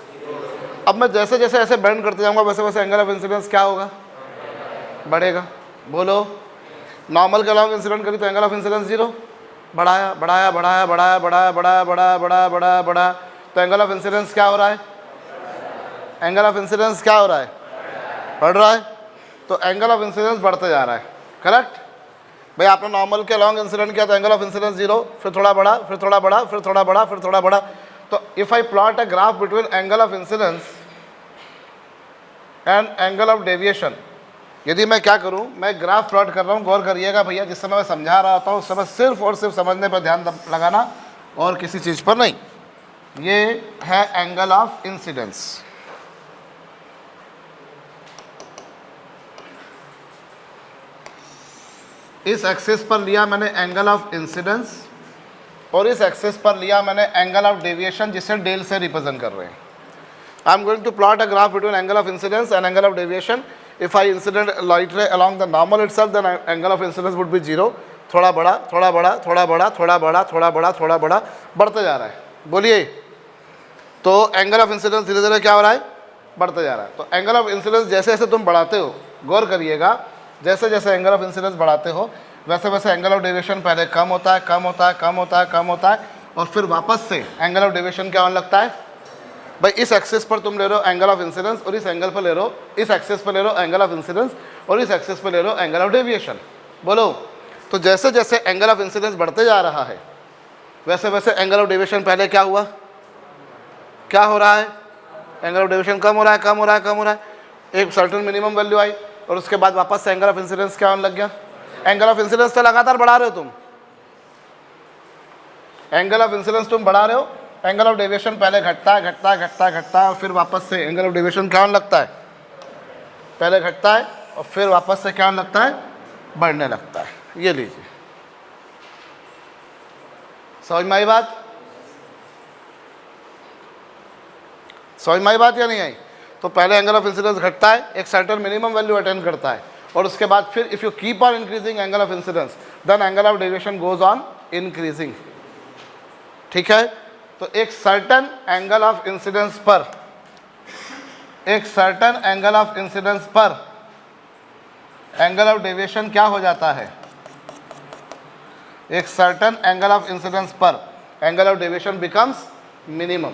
अब मैं जैसे जैसे ऐसे बेंड करते जाऊँगा वैसे वैसे एंगल ऑफ इंसिडेंस क्या होगा? बढ़ेगा। बोलो, नॉर्मल के अलॉन्ग इंसिडेंट करी तो एंगल ऑफ इंसिडेंस 0, बढ़ाया बढ़ाया बढ़ाया बढ़ाया बढ़ाया बढ़ाया बढ़ाया बढ़ाया बढ़ाया बढ़ाया, तो एंगल ऑफ इंसिडेंस क्या हो रहा है? एंगल ऑफ इंसिडेंस क्या हो रहा है? बढ़ रहा है। तो एंगल ऑफ इंसिडेंस बढ़ते जा रहा है, करेक्ट? भाई आपने नॉर्मल के अलॉन्ग इंसिडेंट किया तो एंगल ऑफ इंसिडेंस 0, फिर थोड़ा बढ़ा, फिर थोड़ा बढ़ा, फिर थोड़ा बढ़ा, फिर थोड़ा बढ़ा। तो if I plot a graph between angle of incidence and angle of deviation, यदि मैं क्या करूं, मैं ग्राफ प्लॉट कर रहा हूं, गौर करिएगा भैया, जिस समय मैं समझा रहा होता हूं उस समय सिर्फ और सिर्फ समझने पर ध्यान लगाना और किसी चीज़ पर नहीं। ये है एंगल ऑफ इंसिडेंस। इस एक्सिस पर लिया मैंने एंगल ऑफ इंसिडेंस और इस एक्सिस पर लिया मैंने एंगल ऑफ डेविएशन, जिसे डेल से रिप्रेजेंट कर रहे हैं। I am going to plot a graph between angle of incidence and angle of deviation. If I incident light ray along the normal itself then angle of incidence would be 0. थोड़ा बड़ा, थोड़ा बड़ा, थोड़ा बड़ा, थोड़ा बड़ा, थोड़ा बड़ा, थोड़ा बड़ा बढ़ते जा रहा है. बोलिए, तो एंगल ऑफ इंसिडेंस धीरे धीरे क्या हो रहा है, बढ़ते जा रहा है. तो एंगल ऑफ इंसिडेंस जैसे जैसे तुम बढ़ाते हो, गौर करिएगा, जैसे जैसे एंगल ऑफ इंसिडेंस बढ़ाते हो वैसे वैसे एंगल ऑफ डेविएशन पहले कम होता है, कम होता है, कम होता है, कम होता है, और फिर वापस से एंगल ऑफ डेविएशन क्या होने लगता है. भाई इस एक्सिस पर तुम ले रहे हो एंगल ऑफ इंसिडेंस और इस एंगल पर ले रहे हो, इस एक्सिस पर ले रहे हो एंगल ऑफ इंसिडेंस और इस एक्सिस पर ले रहे हो एंगल ऑफ डेविएशन. बोलो, तो जैसे जैसे एंगल ऑफ इंसिडेंस बढ़ते जा रहा है वैसे वैसे एंगल ऑफ डेविएशन पहले क्या हुआ, क्या हो रहा है, एंगल ऑफ डेविएशन कम हो रहा है, कम हो रहा है, कम हो रहा है. एक सर्टेन मिनिमम वैल्यू आई और उसके बाद वापस से एंगल ऑफ इंसिडेंस क्या होने लग गया. एंगल ऑफ इंसिडेंस तो लगातार बढ़ा रहे हो तुम, एंगल ऑफ इंसिडेंस तुम बढ़ा रहे हो, एंगल ऑफ डेविएशन पहले घटता है, घटता है, घटता है, घटता है, और फिर वापस से एंगल ऑफ डेविएशन क्या होने लगता है, पहले घटता है और फिर वापस से क्या होने लगता है, बढ़ने लगता है. ये लीजिए, समझ में आई बात, समझ में आई बात या नहीं आई. तो पहले एंगल ऑफ इंसिडेंस घटता है, एक सर्टेन मिनिमम वैल्यू अटेन करता है, और उसके बाद फिर if you keep on increasing angle of incidence then angle of deviation goes on increasing. ठीक है, तो एक सर्टेन एंगल ऑफ इंसिडेंस पर, एक सर्टेन एंगल ऑफ इंसिडेंस पर एंगल ऑफ डेविएशन क्या हो जाता है, एक सर्टेन एंगल ऑफ इंसिडेंस पर angle of deviation becomes minimum.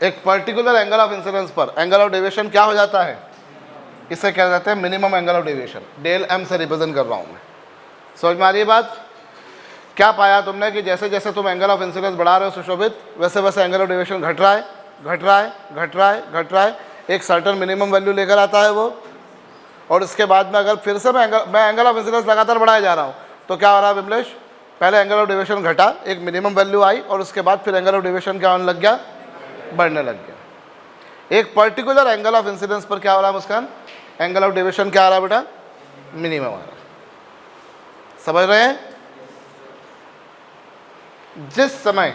एक पर्टिकुलर एंगल ऑफ इंसिडेंस पर एंगल ऑफ डेविएशन क्या हो जाता है, इसे क्या जाते हैं, minimum angle of deviation. Del M से रिप्रेजेंट कर रहा हूं मैं. समझ में आ रही है बात. क्या पाया तुमने कि जैसे जैसे तुम एंगल ऑफ इंसिडेंस बढ़ा रहे हो सुशोभित, वैसे वैसे एंगल ऑफ डेविएशन घट रहा है, घट रहा है, घट रहा है, घट रहा है. एक सर्टेन मिनिमम वैल्यू लेकर आता है वो, और उसके बाद में अगर फिर से मैं एंगल ऑफ इंसिडेंस लगातार बढ़ाया जा रहा हूँ तो क्या हो रहा है विमलेश, पहले एंगल ऑफ डेविएशन घटा, एक मिनिमम वैल्यू आई, और उसके बाद फिर एंगल ऑफ डेविएशन क्या होने लग गया, बढ़ने लग गया. एक पर्टिकुलर एंगल ऑफ इंसिडेंस पर क्या हो रहा है मुस्कान, एंगल ऑफ डेविएशन क्या आ रहा है बेटा, मिनिमम आ रहा है. समझ रहे हैं. जिस समय,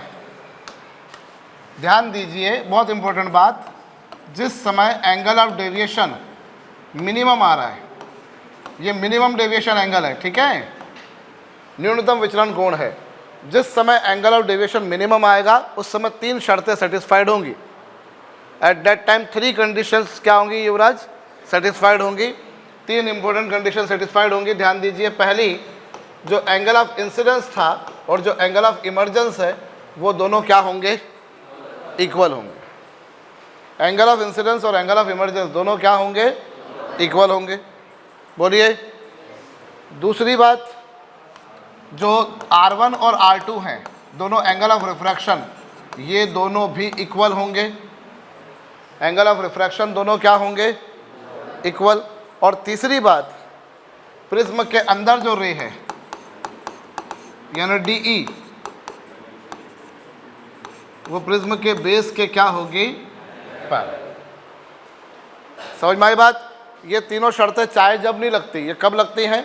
ध्यान दीजिए, बहुत इंपॉर्टेंट बात, जिस समय एंगल ऑफ डेविएशन मिनिमम आ रहा है, ये मिनिमम डेविएशन एंगल है, ठीक है, न्यूनतम विचलन कोण है. जिस समय एंगल ऑफ डेविएशन मिनिमम आएगा उस समय 3 शर्तें सेटिस्फाइड होंगी. एट दैट टाइम 3 कंडीशंस क्या होंगी युवराज, सेटिस्फाइड होंगी. 3 इंपॉर्टेंट कंडीशन सेटिस्फाइड होंगी. ध्यान दीजिए, पहली, जो एंगल ऑफ इंसिडेंस था और जो एंगल ऑफ इमर्जेंस है वो दोनों क्या होंगे, इक्वल होंगे. एंगल ऑफ इंसिडेंस और एंगल ऑफ इमर्जेंस दोनों क्या होंगे, इक्वल होंगे. बोलिए. दूसरी बात, जो R1 और R2 हैं दोनों एंगल ऑफ रिफ्रैक्शन, ये दोनों भी इक्वल होंगे. एंगल ऑफ रिफ्रैक्शन दोनों क्या होंगे, इक्वल. और तीसरी बात, प्रिज्म के अंदर जो रे है यानी DE, वो प्रिज्म के बेस के क्या होगी, पैरेलल. समझ में आई बात. ये तीनों शर्तें चाहे जब नहीं लगती, ये कब लगती हैं,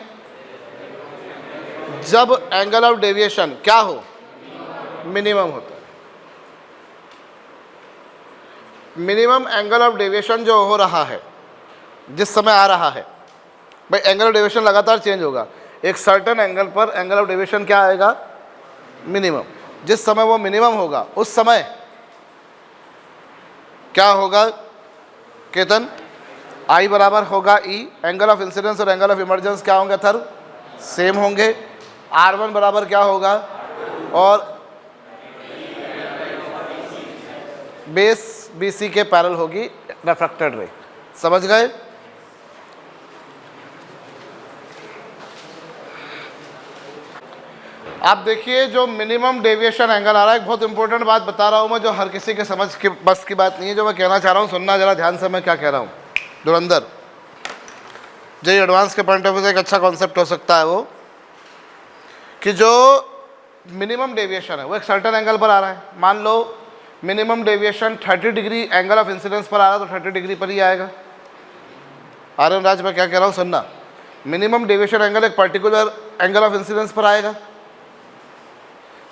जब एंगल ऑफ डेविएशन क्या हो, मिनिमम होता है. मिनिमम एंगल ऑफ डेविएशन जो हो रहा है, जिस समय आ रहा है, भाई एंगल ऑफ डेविएशन लगातार चेंज होगा. एक सर्टेन एंगल पर एंगल ऑफ डेविएशन क्या आएगा, मिनिमम. जिस समय वो मिनिमम होगा उस समय क्या होगा केतन, I बराबर होगा E. एंगल ऑफ इंसिडेंस और एंगल ऑफ इमर्जेंस क्या होंगे, थर सेम होंगे. R1 बराबर क्या होगा, और बेस BC के पैरेलल होगी रिफ्रैक्टेड रे. समझ गए. आप देखिए, जो मिनिमम डेविएशन एंगल आ रहा है, एक बहुत इंपॉर्टेंट बात बता रहा हूँ मैं, जो हर किसी के समझ के बस की बात नहीं है. जो मैं कहना चाह रहा हूँ, सुनना जरा ध्यान से मैं क्या कह रहा हूँ. धुरंधर, जो एडवांस के पॉइंट ऑफ व्यू से एक अच्छा कॉन्सेप्ट हो सकता है वो, कि जो मिनिमम डेविएशन है वो एक सर्टेन एंगल पर आ रहा है. मान लो minimum deviation 30 degree angle of incidence पर आ रहा है, तो 30 डिग्री पर ही आएगा. आर्यन राज, मैं क्या कह रहा हूँ सुनना. मिनिमम डेविएशन एंगल एक पर्टिकुलर एंगल ऑफ इंसिडेंस पर आएगा,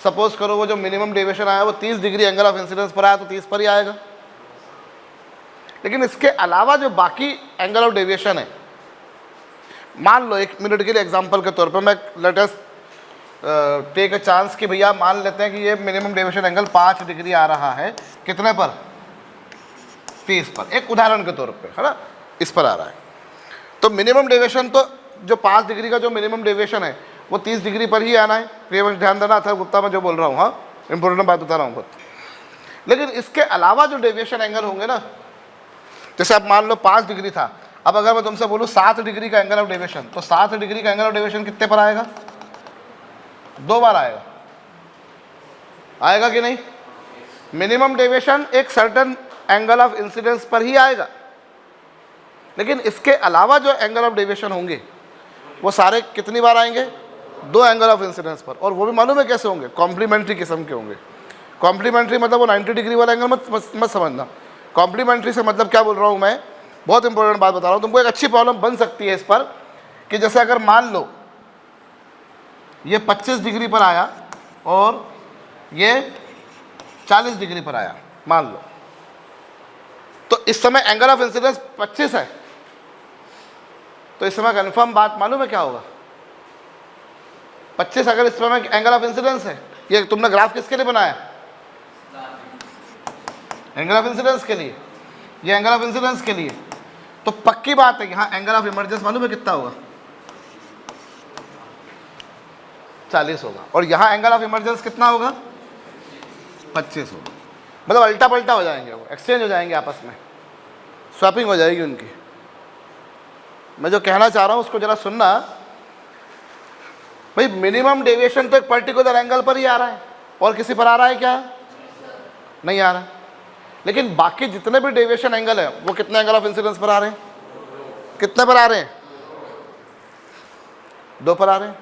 सपोज करो वो जो मिनिमम डेविएशन आया वो 30 डिग्री एंगल ऑफ इंसिडेंस पर आया तो 30 पर ही आएगा। लेकिन इसके अलावा जो बाकी एंगल ऑफ डेविएशन है, मान लो 1 मिनट के लिए एग्जांपल के तौर पे मैं let us take a chance कि भैया मान लेते हैं कि ये मिनिमम डेविएशन एंगल 5 डिग्री आ रहा है, कितने पर? 30 पर, एक उदाहरण के तौर पे, है ना, इस पर आ रहा है। तो मिनिमम डेविएशन तो जो 5 डिग्री का जो मिनिमम डेविएशन है वो 30 डिग्री पर ही आना है। ये बस ध्यान देना था गुप्ता, मैं जो बोल रहा हूँ, हाँ इंपॉर्टेंट बात बता रहा हूँ बहुत। लेकिन इसके अलावा जो डेविएशन एंगल होंगे ना, जैसे अब मान लो 5 डिग्री था, अब अगर मैं तुमसे बोलूँ 7 डिग्री का एंगल ऑफ डेविएशन, तो 7 डिग्री का एंगल ऑफ डेविएशन कितने पर आएगा? 2 बार आएगा, आएगा कि नहीं? मिनिमम डेविएशन एक सर्टेन एंगल ऑफ इंसिडेंस पर ही आएगा, लेकिन इसके अलावा जो एंगल ऑफ डेविएशन होंगे वो सारे कितनी बार आएंगे? 2 एंगल ऑफ इंसिडेंस पर। और वो भी मालूम है कैसे होंगे? कॉम्प्लीमेंट्री किस्म के होंगे। कॉम्प्लीमेंट्री मतलब वो 90 डिग्री वाला एंगल मत समझना। कॉम्प्लीमेंट्री से मतलब क्या बोल रहा हूँ मैं, बहुत इंपॉर्टेंट बात बता रहा हूँ तुमको। एक अच्छी प्रॉब्लम बन सकती है इस पर कि जैसे अगर मान लो ये 25 डिग्री पर आया और ये 40 डिग्री पर आया, मान लो, तो इस समय एंगल ऑफ इंसिडेंस 25 है, तो इस समय कन्फर्म बात मालूम है क्या होगा? 25 अगर इस समय एंगल ऑफ इंसिडेंस है, ये तुमने ग्राफ किसके लिए बनाया? एंगल ऑफ इंसिडेंस के लिए, ये एंगल ऑफ इंसिडेंस के लिए। तो पक्की बात है यहाँ एंगल ऑफ इमर्जेंस मालूम है कितना होगा? 40 होगा। और यहाँ एंगल ऑफ इमर्जेंस कितना होगा? 25 होगा। मतलब अल्टा पल्टा हो जाएंगे, वो एक्सचेंज हो जाएंगे आपस में, स्वैपिंग हो जाएगी उनकी। मैं जो कहना चाह रहा हूँ उसको जरा सुनना भाई। मिनिमम डेविएशन तो एक पर्टिकुलर एंगल पर ही आ रहा है, और किसी पर आ रहा है क्या? नहीं आ रहा। लेकिन बाकी जितने भी डेविएशन एंगल है वो कितने एंगल ऑफ इंसिडेंस पर आ रहे हैं? कितने पर आ रहे हैं? 2 पर आ रहे हैं।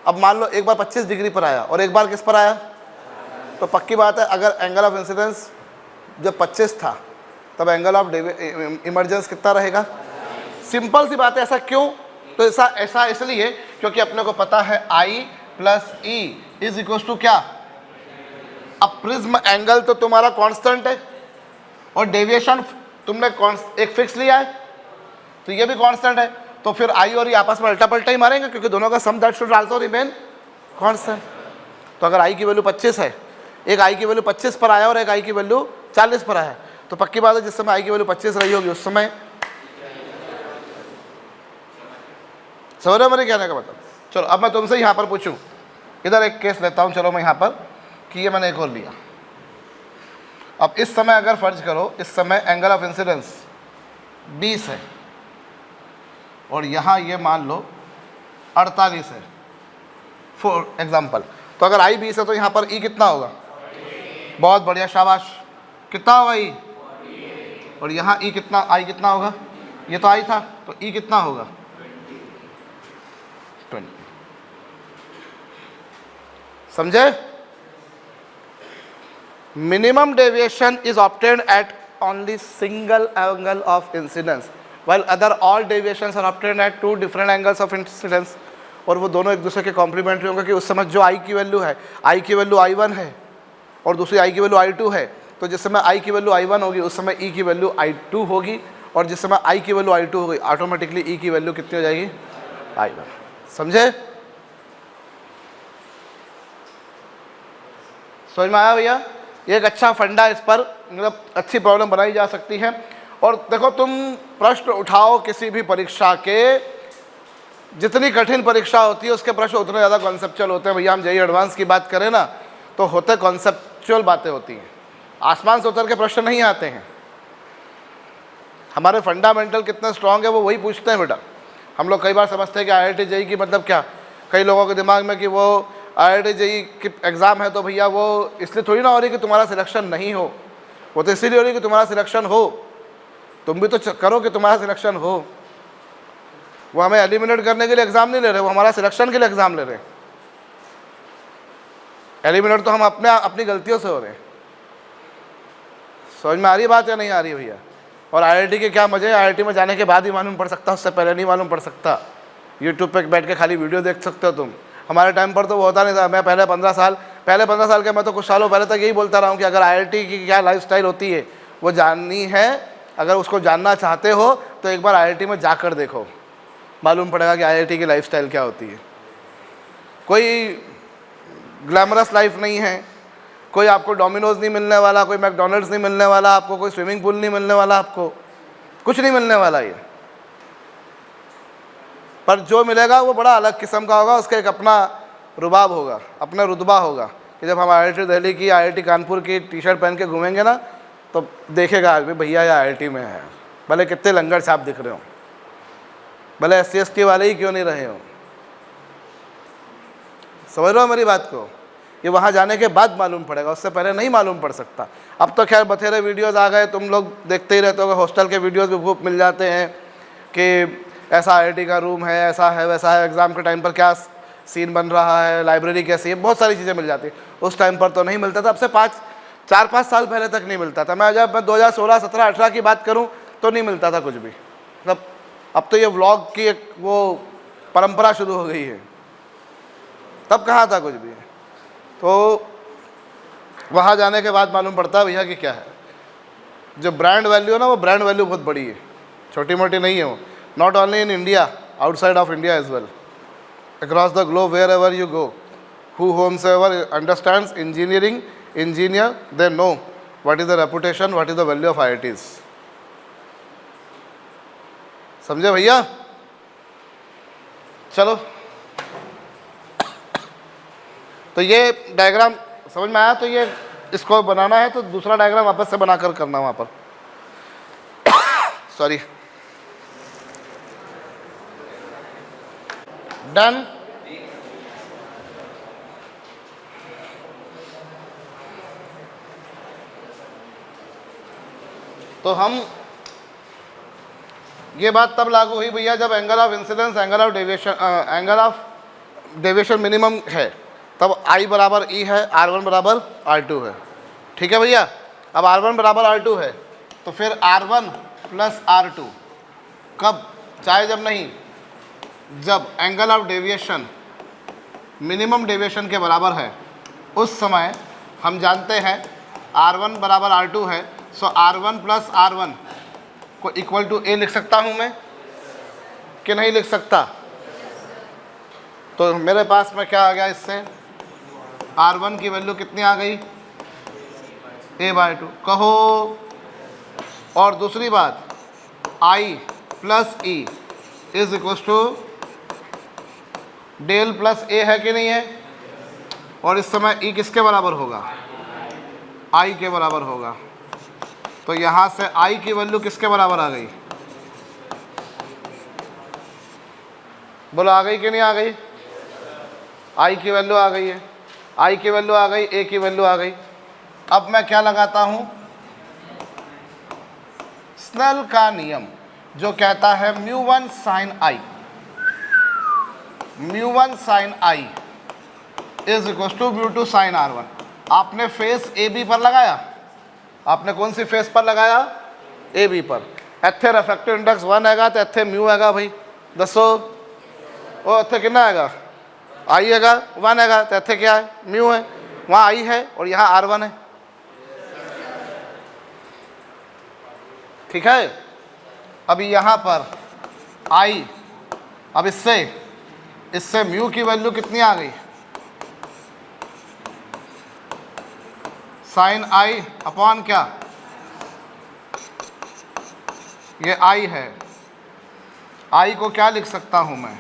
अब मान लो एक बार 25 डिग्री पर आया और एक बार किस पर आया, तो पक्की बात है अगर एंगल ऑफ इंसिडेंस जब 25 था तब एंगल ऑफ इमर्जेंस कितना रहेगा? सिंपल सी बात है। ऐसा क्यों? तो ऐसा इसलिए क्योंकि अपने को पता है I plus E is equal to क्या? अब प्रिज्म एंगल तो तुम्हारा कांस्टेंट है और डेविएशन तुमने एक फिक्स लिया है, तो ये भी कांस्टेंट है, तो फिर I और E आपस में अल्टा पल्टा ही मारेंगे क्योंकि दोनों का sum that should also remain constant. तो अगर I की वैल्यू 25 है, एक I की वैल्यू 25 पर आया और एक I की वैल्यू 40 पर आया, तो पक्की बात है जिस समय I की वैल्यू 25 रही होगी उस समय, समझ रहे मेरे कहने का मतलब? चलो अब मैं तुमसे यहाँ पर पूछूं, इधर एक केस लेता हूँ, चलो मैं यहाँ पर कि ये मैंने एक और लिया। अब इस समय अगर फर्ज करो इस समय एंगल ऑफ इंसिडेंस 20 है और यहाँ ये मान लो 48 है फॉर एग्जाम्पल। तो अगर I 20 है तो यहाँ पर E कितना होगा? बहुत बढ़िया, शाबाश। कितना होगा E? और यहाँ E कितना, I कितना होगा? ये तो I था, तो E कितना होगा? 20। समझे? Minimum deviation is obtained at only single angle of incidence while other all deviations are obtained at 2 different angles of incidence। और वो दोनों एक दूसरे के कॉम्प्लीमेंट्री होंगे कि उस समय जो I की वैल्यू है, I की वैल्यू I1 है और दूसरी I की वैल्यू I2 है, तो जिस समय I की वैल्यू I1 होगी उस समय E की वैल्यू I2 होगी, और जिस समय I की वैल्यू I2 होगी ऑटोमेटिकली E की वैल्यू कितनी हो जाएगी? I1। समझे? समझ में आया भैया? ये एक अच्छा फंडा, इस पर मतलब अच्छी प्रॉब्लम बनाई जा सकती है। और देखो तुम प्रश्न उठाओ किसी भी परीक्षा के, जितनी कठिन परीक्षा होती है उसके प्रश्न उतने ज़्यादा कॉन्सेप्चुअल होते हैं। भैया हम JEE एडवांस की बात करें ना तो होते कॉन्सेप्चुअल बातें होती हैं, आसमान से उतर के प्रश्न नहीं आते हैं। हमारे फंडामेंटल कितने स्ट्रांग है वो वही पूछते हैं बेटा। हम लोग कई बार समझते हैं कि IIT JEE की मतलब क्या, कई लोगों के दिमाग में कि वो IIT JEE की एग्ज़ाम है तो भैया वो इसलिए थोड़ी ना हो रही कि तुम्हारा सिलेक्शन नहीं हो, वो तो इसीलिए हो रही कि तुम्हारा सिलेक्शन हो। तुम भी तो करो कि तुम्हारा सिलेक्शन हो। वो हमें एलिमिनेट करने के लिए एग्ज़ाम नहीं ले रहे, वो हमारा सिलेक्शन के लिए एग्ज़ाम ले रहे हैं। एलिमिनेट तो हम अपनी गलतियों से हो रहे हैं। समझ में आ रही बात या नहीं आ रही भैया? और IIT के क्या मज़े, IIT में जाने के बाद ही मालूम पड़ सकता, उससे पहले नहीं मालूम पड़ सकता। यूट्यूब पे बैठ के खाली वीडियो देख सकते हो तुम। हमारे टाइम पर तो वो होता नहीं था। मैं पहले 15 साल पहले 15 साल के मैं तो कुछ सालों पहले तक यही बोलता रहा हूँ कि अगर IIT की क्या लाइफस्टाइल होती है वो जाननी है, अगर उसको जानना चाहते हो तो एक बार IIT में जाकर देखो, मालूम पड़ेगा कि IIT की लाइफस्टाइल क्या होती है। कोई ग्लैमरस लाइफ नहीं है, कोई आपको डोमिनोज नहीं मिलने वाला, कोई मैकडोनल्ड्स नहीं मिलने वाला आपको, कोई स्विमिंग पूल नहीं मिलने वाला आपको, कुछ नहीं मिलने वाला ये। पर जो मिलेगा वो बड़ा अलग किस्म का होगा, उसका एक अपना रुबाब होगा, अपना रुतबा होगा कि जब हम IIT दिल्ली की, IIT कानपुर की टी-शर्ट पहन के घूमेंगे ना तो देखेगा आदमी भैया ये IIT में है, भले कितने लंगर छाप दिख रहे हो, भले SC/ST वाले ही क्यों नहीं रहे हो। समझ रहे हो मेरी बात को? ये वहाँ जाने के बाद मालूम पड़ेगा, उससे पहले नहीं मालूम पड़ सकता। अब तो खैर बथेरे वीडियोज़ आ गए, तुम लोग देखते ही रहते हो, हॉस्टल के वीडियोज़ भी खूब मिल जाते हैं कि ऐसा IIT का रूम है, ऐसा है वैसा है, एग्ज़ाम के टाइम पर क्या सीन बन रहा है, लाइब्रेरी कैसी है, बहुत सारी चीज़ें मिल जाती है। उस टाइम पर तो नहीं मिलता था, अब से 4-5 साल पहले तक नहीं मिलता था। मैं जब 2016, 17, 18 की बात करूं तो नहीं मिलता था कुछ भी। मतलब अब तो ये व्लॉग की एक वो परंपरा शुरू हो गई है, तब कहाँ था कुछ भी। तो वहाँ जाने के बाद मालूम पड़ता है भैया कि क्या है। जो ब्रांड वैल्यू है ना, वो ब्रांड वैल्यू बहुत बड़ी है, छोटी मोटी नहीं है वो। Not only in India, outside of India as well, across the globe, wherever you go, whomsoever understands engineer, they know what is the reputation, what is the value of IITs. समझे भैया? चलो, तो ये डायग्राम समझ में आया? तो ये इसको बनाना है तो दूसरा डायग्राम वापस से बनाकर करना वहाँ पर। Sorry, done. तो हम ये बात तब लागू हुई भैया जब angle of incidence, angle of deviation minimum है, तब I बराबर E है, R1 बराबर R2 है। ठीक है भैया? अब R1 बराबर R2 है तो फिर R1 प्लस R2 कब? चाहे जब नहीं, जब angle of deviation minimum deviation के बराबर है उस समय हम जानते हैं R1 बराबर R2 है, सो R1 प्लस R1 को इक्वल टू A लिख सकता हूँ मैं कि नहीं लिख सकता? तो मेरे पास में क्या आ गया इससे, R1 की वैल्यू कितनी आ गई? A/2 कहो। और दूसरी बात, I plus E is equal to del plus A है कि नहीं है? और इस समय E किसके बराबर होगा? I के बराबर होगा। तो यहाँ से I की वैल्यू किसके बराबर आ गई? बोलो आ गई कि नहीं आ गई? I की वैल्यू आ गई है, I की वैल्यू आ गई, A की वैल्यू आ गई। अब मैं क्या लगाता हूँ? स्नेल का नियम जो कहता है μ1 sin I, μ1 sin I is equal to μ2 sin R1। आपने फेस AB पर लगाया, आपने कौन सी फेस पर लगाया? AB पर। ਇੱਥੇ रिफ्रैक्टिव इंडेक्स 1 हैगा तो ਇੱਥੇ म्यू हैगा भाई, दसो वो ਇੱਥੇ कितना हैगा? I हैगा, 1 हैगा तो ਇੱਥੇ क्या है? म्यू है। वहाँ I है और यहाँ R1 है। ठीक है? अभी यहाँ पर I, अब इससे म्यू की वैल्यू कितनी आ गई? साइन I अपॉन क्या? ये I है, I को क्या लिख सकता हूं मैं?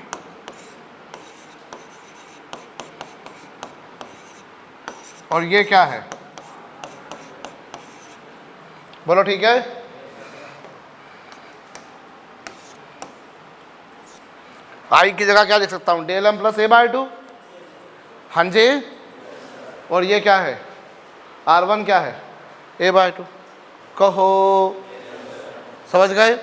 और ये क्या है? बोलो ठीक है? I की जगह क्या लिख सकता हूं? Del M plus A/2। हाँ जी। और ये क्या है? R1 क्या है? A/2। कहो, समझ गए?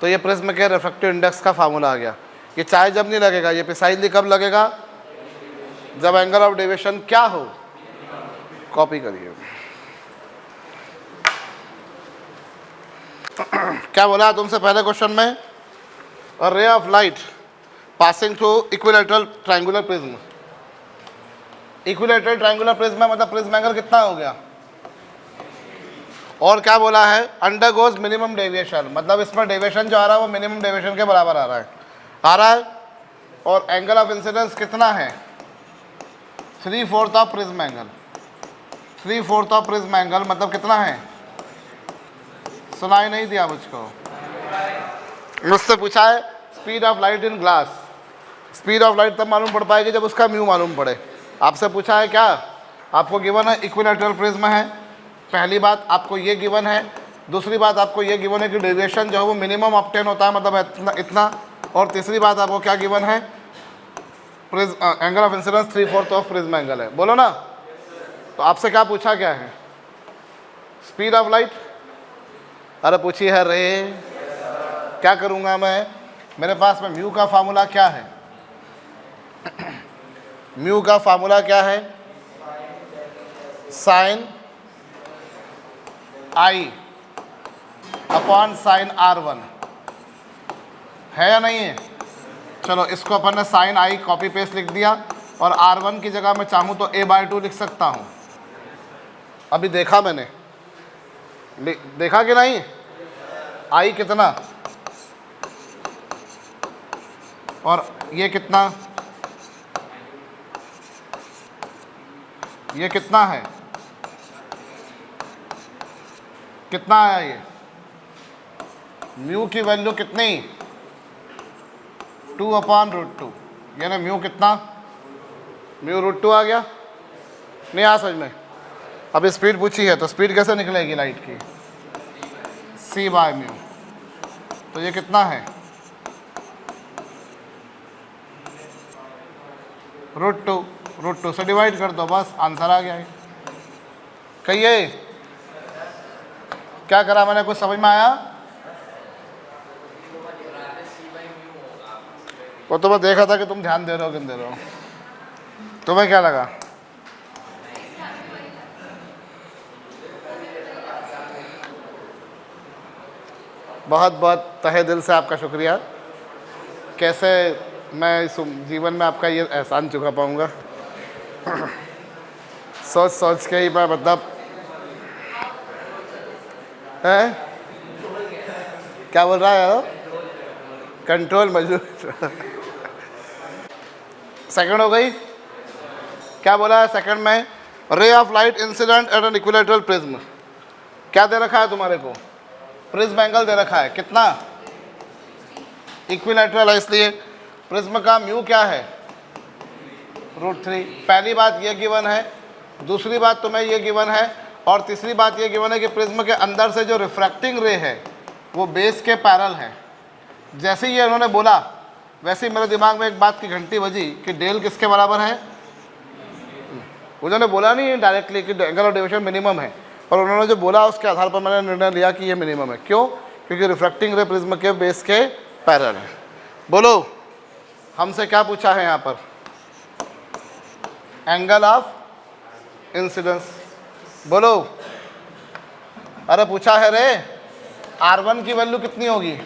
तो ये प्रिज्म के रिफ्रैक्टिव इंडेक्स का फार्मूला आ गया। ये चाहे जब नहीं लगेगा, ये प्रिसाइजली कब लगेगा? जब एंगल ऑफ डेविएशन क्या हो? कॉपी करिए। क्या बोला तुमसे पहले क्वेश्चन में? A ray of light passing through equilateral triangular prism, equilateral triangular prism मतलब प्रिज्म एंगल कितना हो गया। और क्या बोला है, अंडरगोज मिनिमम डेविएशन, मतलब इसमें डेविएशन जो आ रहा है वो मिनिमम डेविएशन के बराबर आ रहा है। और एंगल ऑफ इंसिडेंस कितना है, 3/4 of prism angle. 3/4 of prism angle मतलब कितना है, सुनाई नहीं दिया मुझको, मुझसे पूछा है speed of light in glass. Speed of light तब मालूम पड़ पाएगी जब उसका म्यू मालूम पड़े। आपसे पूछा है क्या, आपको गिवन है इक्विलैटरल प्रिज्म है, पहली बात आपको ये गिवन है, दूसरी बात आपको ये गिवन है कि डेविएशन जो है वो मिनिमम ऑब्टेन होता है, मतलब इतना। और तीसरी बात आपको क्या गिवन है, angle of incidence 3/4 of prism angle है। बोलो ना। तो आपसे क्या पूछा क्या है, स्पीड ऑफ लाइट। अरे पूछी है रे, क्या करूँगा मैं, मेरे पास में म्यू का फार्मूला क्या है, म्यू का फार्मूला क्या है, साइन आई अपॉन साइन R1 है या नहीं है। चलो इसको अपन ने साइन आई कॉपी पेस्ट लिख दिया और R1 की जगह मैं चाहूँ तो a/2 लिख सकता हूँ। अभी देखा मैंने, देखा कि नहीं, आई कितना और ये कितना, ये कितना है, कितना आया ये, म्यू की वैल्यू कितनी, 2/√2, यानी म्यू कितना, म्यू √2 आ गया। नहीं आ समझ में। अब स्पीड पूछी है तो स्पीड कैसे निकलेगी लाइट की, c/म्यू। तो ये कितना है, √2 से डिवाइड कर दो, बस आंसर आ गया है। कहिए क्या करा मैंने, कुछ समझ में आया। वो तो मैं देखा था कि तुम ध्यान दे रहे हो कि नहीं दे रहे हो, तुम्हें क्या लगा। बहुत बहुत तहे दिल से आपका शुक्रिया। कैसे मैं इस जीवन में आपका ये एहसान चुका पाऊंगा, सोच सोच के ही मैं, मतलब है क्या बोल रहा है यार, कंट्रोल मजबूर। सेकंड हो गई, क्या बोला है सेकंड में, ray of light incident at an equilateral prism. क्या दे रखा है तुम्हारे को, प्रिज्म एंगल दे रखा है, कितना, इक्विलैटरल है, इसलिए प्रिज्म का म्यू क्या है, √3। पहली बात ये गिवन है, दूसरी बात तुम्हें ये गिवन है, और तीसरी बात ये गिवन है कि प्रिज्म के अंदर से जो रिफ्रैक्टिंग रे है वो बेस के पैरेलल है। जैसे ही ये उन्होंने बोला वैसे ही मेरे दिमाग में एक बात की घंटी बजी कि डेल किसके बराबर है। उन्होंने बोला नहीं डायरेक्टली कि एंगल ऑफ डेविएशन मिनिमम है, और उन्होंने जो बोला उसके आधार पर मैंने निर्णय लिया कि ये मिनिमम है। क्यों, क्योंकि रिफ्रैक्टिंग रे प्रिज्म के बेस के पैरेलल है। बोलो हमसे क्या पूछा है यहाँ पर, एंगल ऑफ इंसिडेंस। बोलो, अरे पूछा है रे, R1 की वैल्यू कितनी होगी,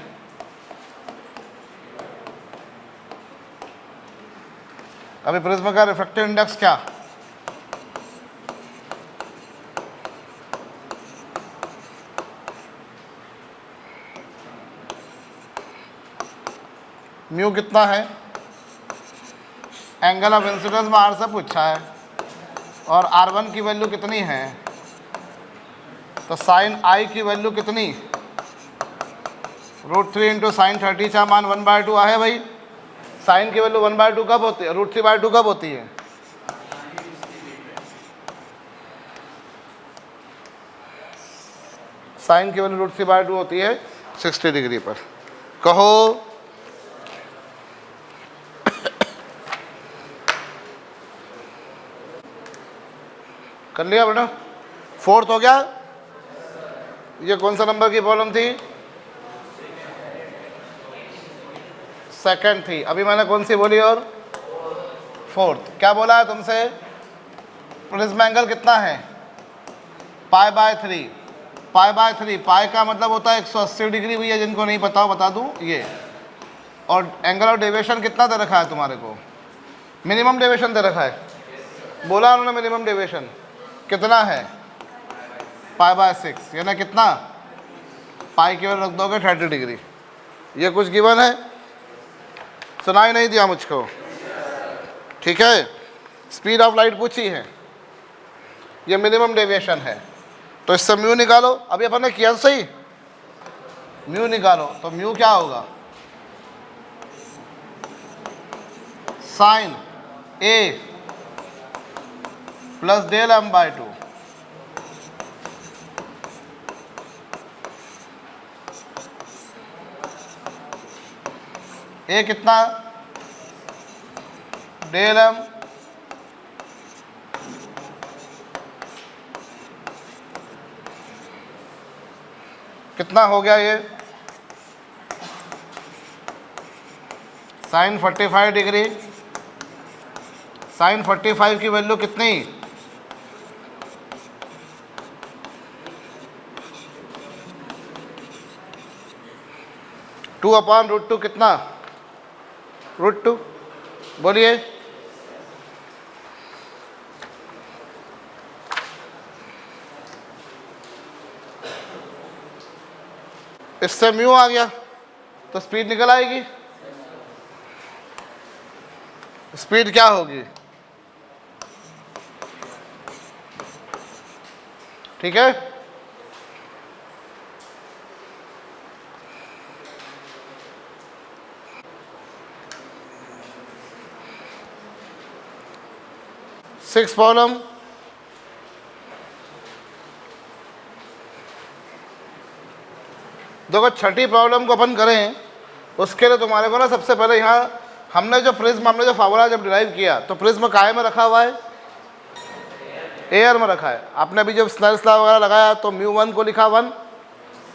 अभी प्रिज्म का रिफ्रैक्टिव इंडेक्स क्या, म्यू कितना है, एंगल ऑफ इंसिडेंस में R से पूछा है, और R1 की वैल्यू कितनी है, तो साइन आई की वैल्यू कितनी, √3 इंटू साइन 30 का मान 1/2 है भाई। साइन की वैल्यू 1/2 कब होती है, √3/2 कब होती है, साइन की वैल्यू √3/2 होती है 60 डिग्री पर। कहो कर लिया बेटा, फोर्थ हो गया। ये कौन सा नंबर की प्रॉब्लम थी, सेकंड थी। अभी मैंने कौन सी बोली, और फोर्थ। क्या बोला है तुमसे, प्रिज्म एंगल कितना है, π/3। π/3, पाई का मतलब होता है 180 डिग्री। भैया जिनको नहीं पता हो बता दूं ये। और एंगल ऑफ डेविएशन कितना दे रखा है तुम्हारे को, मिनिमम डेविएशन दे रखा है, बोला उन्होंने मिनिमम डेविएशन कितना है, π/6, यानी कितना, पाई केवल रख दोगे 30 डिग्री। ये कुछ गिवन है, सुनाई नहीं दिया मुझको, ठीक है। स्पीड ऑफ लाइट पूछी है, ये मिनिमम डेविएशन है, तो इससे म्यू निकालो। अभी अपन ने किया सही, म्यू निकालो, तो म्यू क्या होगा, साइन ए प्लस डेल m/2। ए कितना, डेल m कितना हो गया, ये साइन 45 डिग्री, साइन 45 की वैल्यू कितनी, 2/√2 कितना, √2, बोलिए। इससे म्यू आ गया तो स्पीड निकल आएगी। स्पीड क्या होगी, ठीक है। सिक्स प्रॉब्लम, देखो छठी प्रॉब्लम को अपन करें, उसके लिए तुम्हारे को ना सबसे पहले यहाँ हमने जो प्रिज्म, हमने जो फार्मूला जब डिराइव किया तो प्रिज्म काय में रखा हुआ है, एयर में रखा है। आपने अभी जब स्नेल्स लॉ वगैरह लगाया तो μ1 को लिखा 1,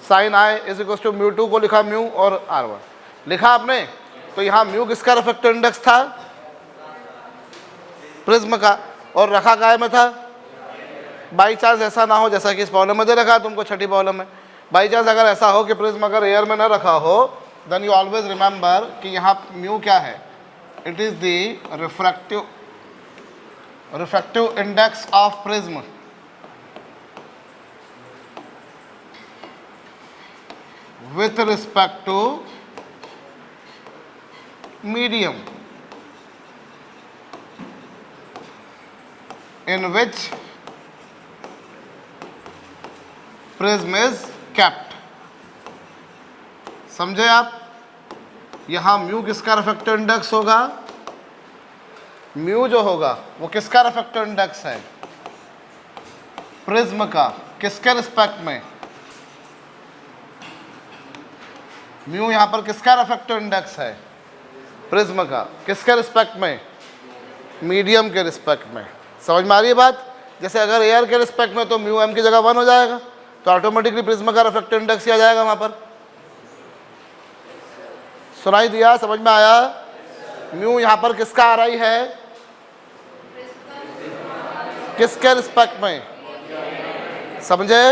sine I is equal to μ2 को लिखा म्यू और r1 लिखा आपने। तो यहाँ म्यू किसका रिफ्रैक्टिव इंडेक्स था, प्रिज्म का, और रखा काय में था। बाई चांस ऐसा ना हो जैसा कि इस प्रॉब्लम में दे रखा है तुमको छठी प्रॉब्लम में, बाई चांस अगर ऐसा हो कि प्रिज्म अगर एयर में ना रखा हो, देन यू ऑलवेज रिमेंबर कि यहाँ म्यू क्या है, it is the refractive index of prism with respect to medium in which prism is kept। समझे आप, यहां म्यू किसका रिफ्रैक्टिव इंडेक्स होगा, म्यू जो होगा वो किसका रिफ्रैक्टिव इंडेक्स है, प्रिज्म का। किसके रिस्पेक्ट में, म्यू यहाँ पर किसका रिफ्रैक्टिव इंडेक्स है, प्रिज्म का। किसके रिस्पेक्ट में, मीडियम के रिस्पेक्ट में। समझ में आ रही है बात। जैसे अगर एयर के रिस्पेक्ट में तो म्यू m की जगह 1 हो जाएगा, तो ऑटोमेटिकली प्रिज्म का रिफ्रैक्टिव इंडेक्स ही आ जाएगा वहाँ पर। सुनाई दिया, समझ में आया। म्यू यहाँ पर किसका आ रही है, किसके रिस्पेक्ट में, समझे।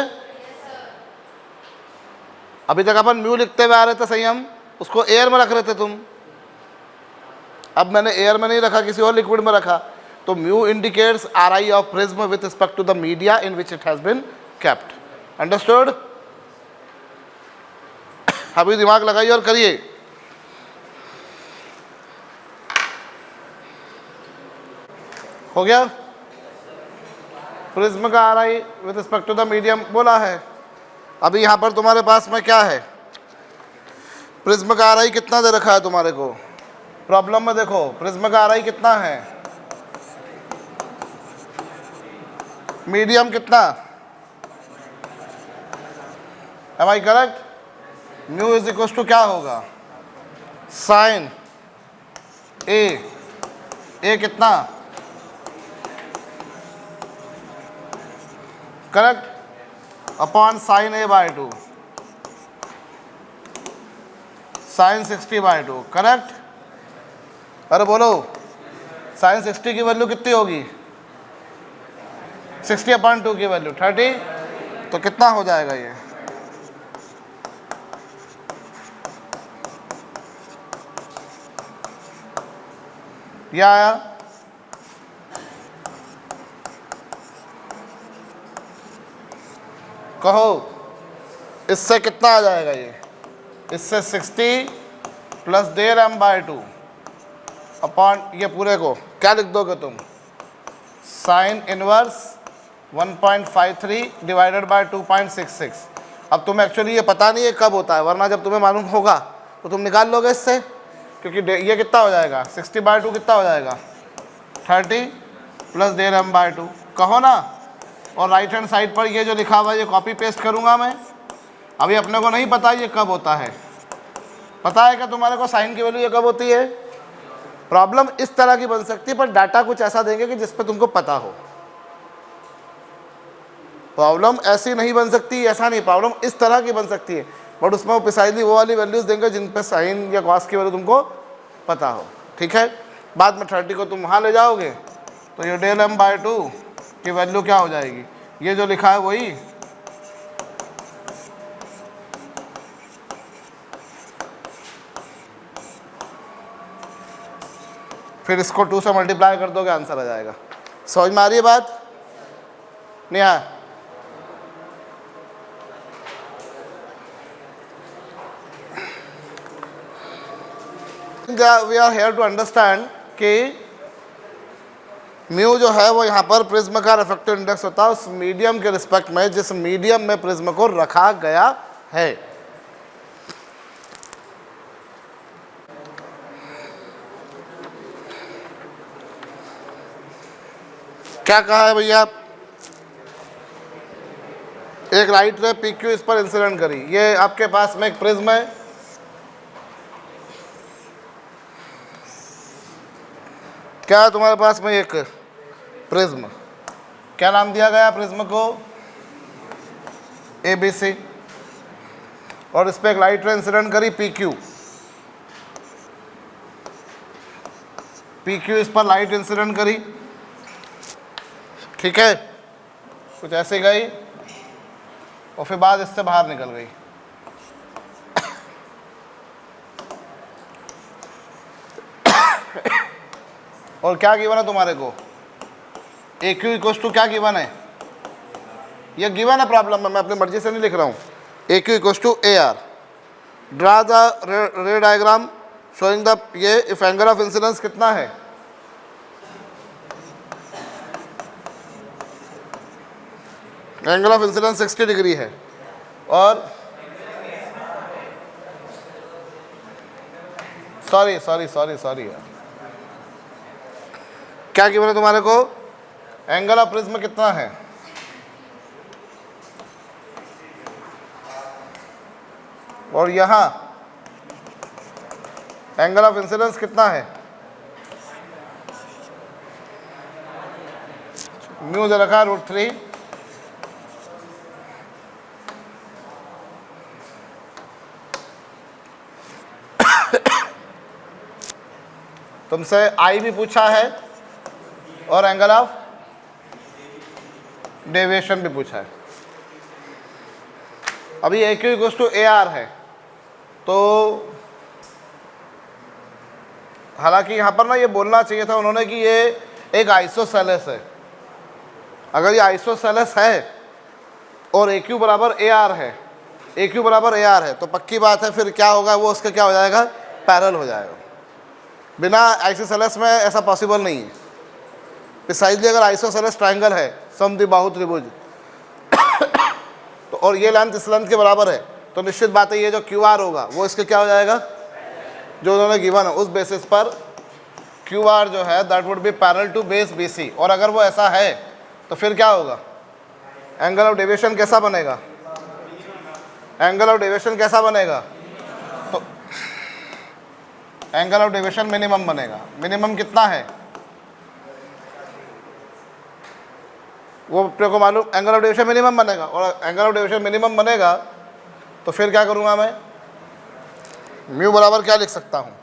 अभी तक अपन म्यू लिखते हुए आ रहे थे सही, हम उसको एयर में रख रहे थे तुम। अब मैंने एयर में नहीं रखा, किसी और लिक्विड में रखा, तो mu indicates R I of prism with respect to the media in which it has been kept. Understood. अभी दिमाग लगाइए और करिए। हो गया, प्रिज्म का R I with respect to the medium बोला है। अभी यहाँ पर तुम्हारे पास में क्या है, प्रिज्म का आर आई कितना दे रखा है तुम्हारे को प्रॉब्लम में। देखो प्रिज्म का आर आई कितना है, मीडियम कितना, am I correct. Mu is equal to क्या होगा, साइन ए कितना, correct, upon sine a/2, sine 60/2, correct. अरे बोलो, साइन 60 की वैल्यू कितनी होगी, 60/2 की वैल्यू 30, तो कितना हो जाएगा ये, आया कहो इससे कितना आ जाएगा ये, इससे 60 plus there m by 2 upon ये पूरे को क्या लिख दोगे तुम, साइन इनवर्स 1.53 डिवाइडेड बाय 2.66। अब तुम्हें एक्चुअली ये पता नहीं है कब होता है, वरना जब तुम्हें मालूम होगा तो तुम निकाल लोगे इससे, क्योंकि ये कितना हो जाएगा 60/2 कितना हो जाएगा 30 प्लस देर m बाई 2 कहो ना। और राइट हैंड साइड पर ये जो लिखा हुआ है ये कॉपी पेस्ट करूँगा मैं। अभी अपने को नहीं पता ये कब होता है, पता है क्या तुम्हारे को साइन की वैल्यू ये कब होती है। प्रॉब्लम इस तरह की बन सकती है, पर डाटा कुछ ऐसा देंगे कि जिस पे तुमको पता हो। प्रॉब्लम ऐसी नहीं बन सकती, ऐसा नहीं, प्रॉब्लम इस तरह की बन सकती है, बट उसमें वो प्रिसाइजली वो वाली वैल्यूज देंगे जिन पे साइन या कॉस की वैल्यू तुमको पता हो। ठीक है, बाद में 30 को तुम वहाँ ले जाओगे तो ये डेल m बाई 2 की वैल्यू क्या हो जाएगी, ये जो लिखा है वही, फिर इसको 2 से मल्टीप्लाई कर दोगे आंसर आ जाएगा। समझ में आ रही है बात, नहीं है। We are here to understand कि म्यू जो है वो यहाँ पर प्रिज्म का रिफ्रैक्टिव इंडेक्स होता है उस मीडियम के रिस्पेक्ट में जिस मीडियम में प्रिज्म को रखा गया है। क्या कहा है भैया, एक लाइट रे PQ इस पर इंसिडेंट करी, ये आपके पास में एक प्रिज्म है, क्या है तुम्हारे पास में एक प्रिज्म, क्या नाम दिया गया प्रिज्म को, ABC, और इस पर एक लाइट रे इंसिडेंट करी PQ इस पर लाइट इंसिडेंट करी, ठीक है, कुछ ऐसे गई और फिर बाद इससे बाहर निकल गई। और क्या गिवन है तुम्हारे को, AQ इक्वल्स टू क्या गिवन है, ये गिवन है प्रॉब्लम में, मैं अपनी मर्जी से नहीं लिख रहा हूँ। AQ equals to AR, draw the ray diagram showing the, ये इफ एंगल ऑफ इंसिडेंस कितना है, एंगल ऑफ इंसिडेंस 60 डिग्री है, और सॉरी क्या गिवन है तुम्हारे को, एंगल ऑफ प्रिज्म कितना है, और यहाँ एंगल ऑफ इंसिडेंस कितना है, म्यू दे रखा है √3, तुमसे आई भी पूछा है और एंगल ऑफ डेविएशन भी पूछा है। अभी AQ इक्वल्स टू AR है, तो हालांकि यहाँ पर ना ये बोलना चाहिए था उन्होंने कि ये एक आइसोसेलेस है। अगर ये आइसोसेलेस है और AQ बराबर AR है, AQ बराबर AR है, तो पक्की बात है फिर क्या होगा, वो उसका क्या हो जाएगा, पैरेलल हो जाएगा। बिना आइसोसेलेस में ऐसा पॉसिबल नहीं है। प्रिसाइजली अगर आइसोसेलेस ट्रायंगल है, समद्विबाहु त्रिभुज, तो और ये लेंथ इस लेंथ के बराबर है, तो निश्चित बात है ये जो QR होगा वो इसके क्या हो जाएगा, जो उन्होंने गिवन है उस बेसिस पर QR जो है that would be parallel to base BC। और अगर वो ऐसा है तो फिर क्या होगा, एंगल ऑफ डेविएशन कैसा बनेगा, एंगल ऑफ डेविएशन कैसा बनेगा, तो एंगल ऑफ डेविएशन मिनिमम बनेगा। मिनिमम कितना है वो अपने को मालूम, एंगल ऑफ डेविएशन मिनिमम बनेगा, और एंगल ऑफ डेविएशन मिनिमम बनेगा तो फिर क्या करूँगा मैं, म्यू बराबर क्या लिख सकता हूँ,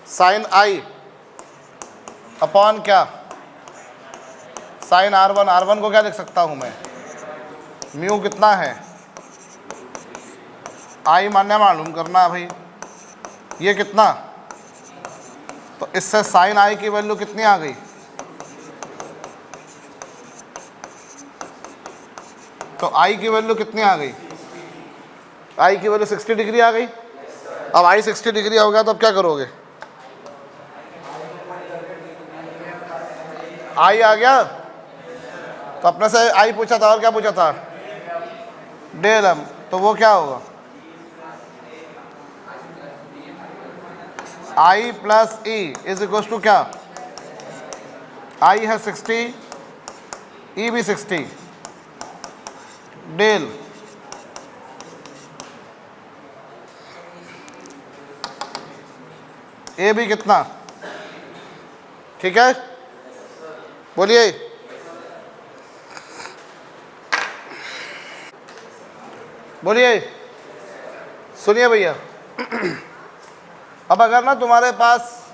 साइन I अपॉन क्या, साइन R1। R1 को क्या लिख सकता हूँ मैं, म्यू कितना है, I मान्य मालूम करना है भाई, ये कितना, तो इससे साइन I की वैल्यू कितनी आ गई तो आई की वैल्यू कितनी आ गई? आई की वैल्यू 60 डिग्री आ गई। अब आई 60 डिग्री हो गया तो अब क्या करोगे? आई आ गया तो अपने से आई पूछा था और क्या पूछा था? Del M. तो वो क्या होगा? I plus E is equal to क्या? आई है 60, ई भी 60, डेल ए भी कितना? ठीक है, बोलिए। बोलिए, सुनिए भैया। अब अगर ना तुम्हारे पास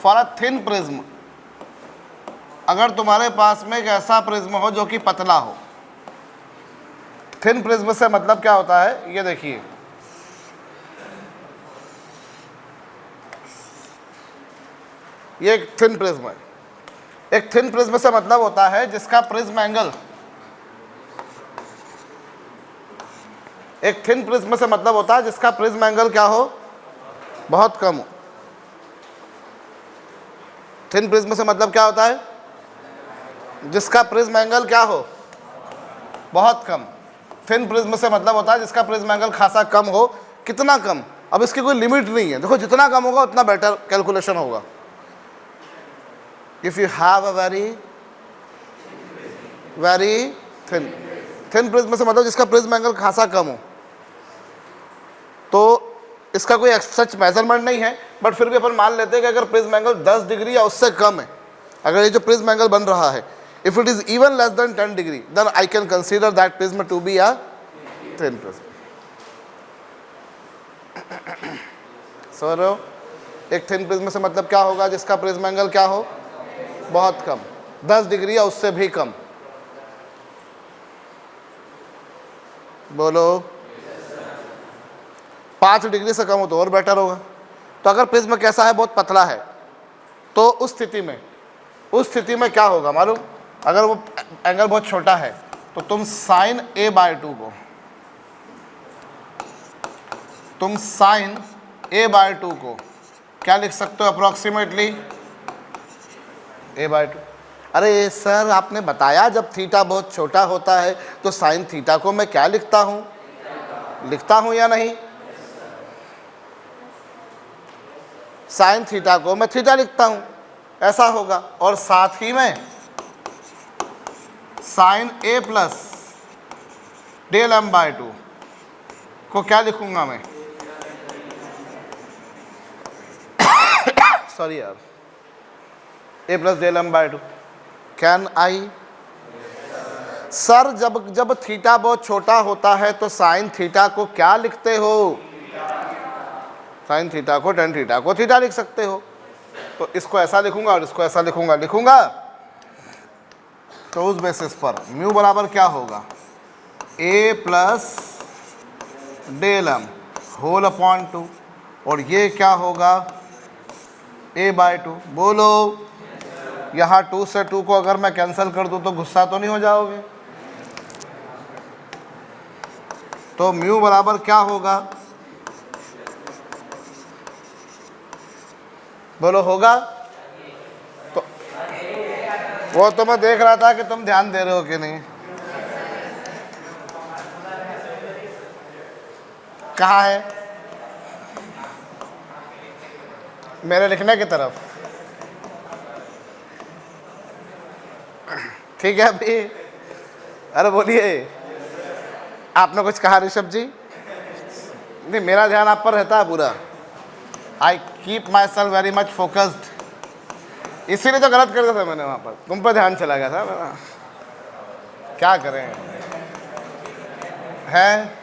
फॉर अ थिन प्रिज्म, अगर तुम्हारे पास में एक ऐसा प्रिज्म हो जो कि पतला हो, थिन प्रिज्म से मतलब क्या होता है? ये देखिए, ये एक थिन प्रिज्म है। एक थिन प्रिज्म से मतलब होता है जिसका प्रिज्म एंगल, एक थिन प्रिज्म से मतलब होता है जिसका प्रिज्म एंगल क्या हो? बहुत कम हो। थिन प्रिज्म से मतलब क्या होता है? जिसका प्रिज्म एंगल क्या हो? बहुत कम। थिन प्रिज्म से मतलब होता है जिसका प्रिज्म एंगल खासा कम हो। कितना कम? अब इसकी कोई लिमिट नहीं है। देखो, जितना कम होगा उतना बेटर कैलकुलेशन होगा। If you have a very thin prism से मतलब जिसका प्रिज्म एंगल खासा कम हो, तो इसका कोई सच मेजरमेंट नहीं है, बट फिर भी अपन मान लेते हैं कि अगर प्रिज्म एंगल 10 डिग्री या उससे कम है, अगर ये जो प्रिज्म एंगल बन रहा है, if it is even less than 10 degree, then I can consider that prism to be a thin prism. समझ रहे हो? एक थिन प्रिज्म से मतलब क्या होगा? जिसका प्रिज्म एंगल क्या हो? बहुत कम, 10 डिग्री या उससे भी कम। बोलो। 5 डिग्री से कम हो तो और बेटर होगा। तो अगर प्रिज्म कैसा है? बहुत पतला है। तो उस स्थिति में क्या होगा मालूम? अगर वो एंगल बहुत छोटा है तो तुम साइन a/2 को, क्या लिख सकते हो अप्रोक्सीमेटली? a/2। अरे सर, आपने बताया जब थीटा बहुत छोटा होता है तो साइन थीटा को मैं क्या लिखता हूं या नहीं? साइन थीटा को मैं थीटा लिखता हूं, ऐसा होगा। और साथ ही में sign a plus del m/2 को क्या लिखूंगा मैं? सॉरी यार, a plus del m/2। Can I? Sir, जब थीटा बहुत छोटा होता है तो साइन थीटा को क्या लिखते हो? साइन थीटा को, टेन थीटा को थीटा लिख सकते हो। तो इसको ऐसा लिखूंगा और इसको ऐसा लिखूंगा। तो उस बेसिस पर म्यू बराबर क्या होगा? a plus del m whole upon 2, और ये क्या होगा? a/2। बोलो। यहाँ 2 से 2 को अगर मैं कैंसिल कर दूं तो गुस्सा तो नहीं हो जाओगे? तो म्यू बराबर क्या होगा? बोलो, होगा? तो वो तो मैं देख रहा था कि तुम ध्यान दे रहे हो कि नहीं। कहाँ है? मेरे लिखने की तरफ। ठीक है अभी। अरे बोलिए, आपने कुछ कहा ऋषभ जी? नहीं, मेरा ध्यान आप पर रहता है पूरा। I keep my self very much focused. इसीलिए तो गलत कर दिया था मैंने, वहाँ पर तुम पर ध्यान चला गया था मेरा। क्या करें, है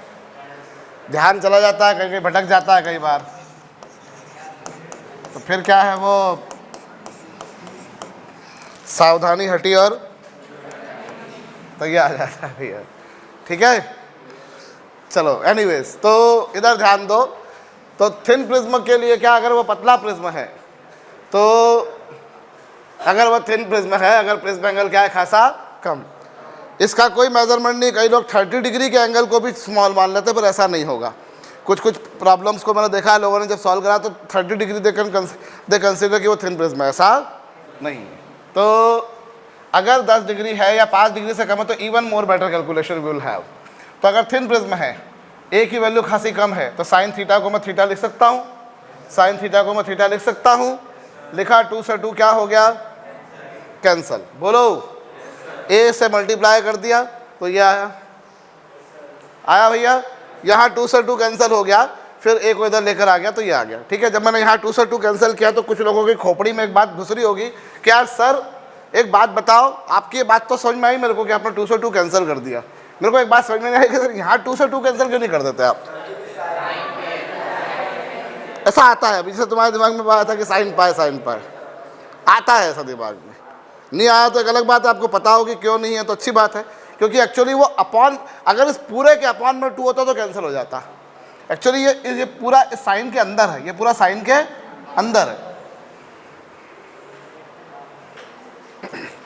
ध्यान चला जाता है, कहीं कहीं भटक जाता है कई बार। तो फिर क्या है, वो सावधानी हटी और तो ये आ जाता है भैया। ठीक है, चलो एनीवेज, तो इधर ध्यान दो। तो थिन प्रिज्म के लिए क्या, अगर वो पतला प्रिज्म है तो, अगर वो थिन प्रिज्म है, अगर प्रिज्म एंगल क्या है? खासा कम। इसका कोई मेजरमेंट नहीं। कई लोग 30 डिग्री के एंगल को भी स्मॉल मान लेते हैं, पर ऐसा नहीं होगा। कुछ कुछ प्रॉब्लम्स को मैंने देखा है, लोगों ने जब सॉल्व करा तो 30 डिग्री दे कंसिडर कि वो थिन प्रिज्म है, ऐसा नहीं है। तो अगर 10 डिग्री है या 5 डिग्री से कम है तो even more better calculation we will have. तो अगर थिन प्रिज्म है, ए की वैल्यू खासी कम है, तो साइन थीटा को मैं थीटा लिख सकता हूँ, साइन थीटा को मैं थीटा लिख सकता हूँ। लिखा 2 से 2 क्या हो गया, कैंसल। बोलो, ए से मल्टीप्लाई कर दिया तो ये आया, आया भैया। यहाँ 2 से 2 कैंसिल हो गया, फिर ए को इधर लेकर आ गया तो ये आ गया। ठीक है, जब मैंने यहाँ 2 से 2 कैंसिल किया तो कुछ लोगों की खोपड़ी में एक बात दूसरी होगी कि यार सर एक बात बताओ, आपकी ये बात तो समझ में आई मेरे को कि आपने 2 से 2 कैंसिल कर दिया। मेरे को एक बात समझ में नहीं आई कि सर यहाँ 2 से 2 कैंसिल क्यों नहीं कर देते आप। ऐसा आता है अभी, जैसे तुम्हारे दिमाग में बात था कि साइन पाए आता है ऐसा दिमाग में। नहीं आया तो एक अलग बात है, आपको पता होगी क्यों नहीं है तो अच्छी बात है, क्योंकि एक्चुअली वो अपॉन, अगर इस पूरे के अपॉन में 2 होता तो कैंसिल हो जाता। एक्चुअली ये पूरा इस साइन के अंदर है, ये पूरा साइन के अंदर है।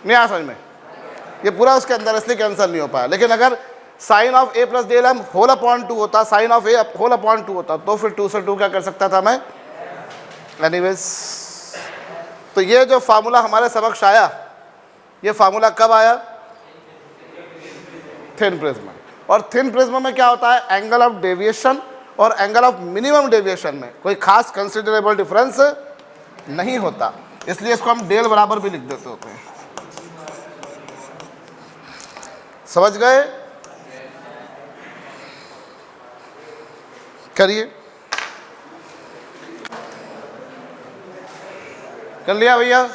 नहीं आया समझ में, ये पूरा उसके अंदर, इसलिए कैंसिल नहीं हो पाया। लेकिन अगर sine of A plus del M whole upon 2 होता, sine of A whole upon 2 होता, तो फिर 2 से 2 क्या कर सकता था मैं। एनीवेज, तो ये जो फार्मूला हमारे समक्ष आया, ये फार्मूला कब आया, थिन प्रिज्म। और थिन प्रिज्म में क्या होता है, एंगल ऑफ डेविएशन और एंगल ऑफ मिनिमम डेविएशन में कोई खास कंसिडरेबल डिफरेंस नहीं होता, इसलिए इसको हम डेल बराबर भी लिख देते होते हैं। समझ गए, करिए, कर लिया भैया।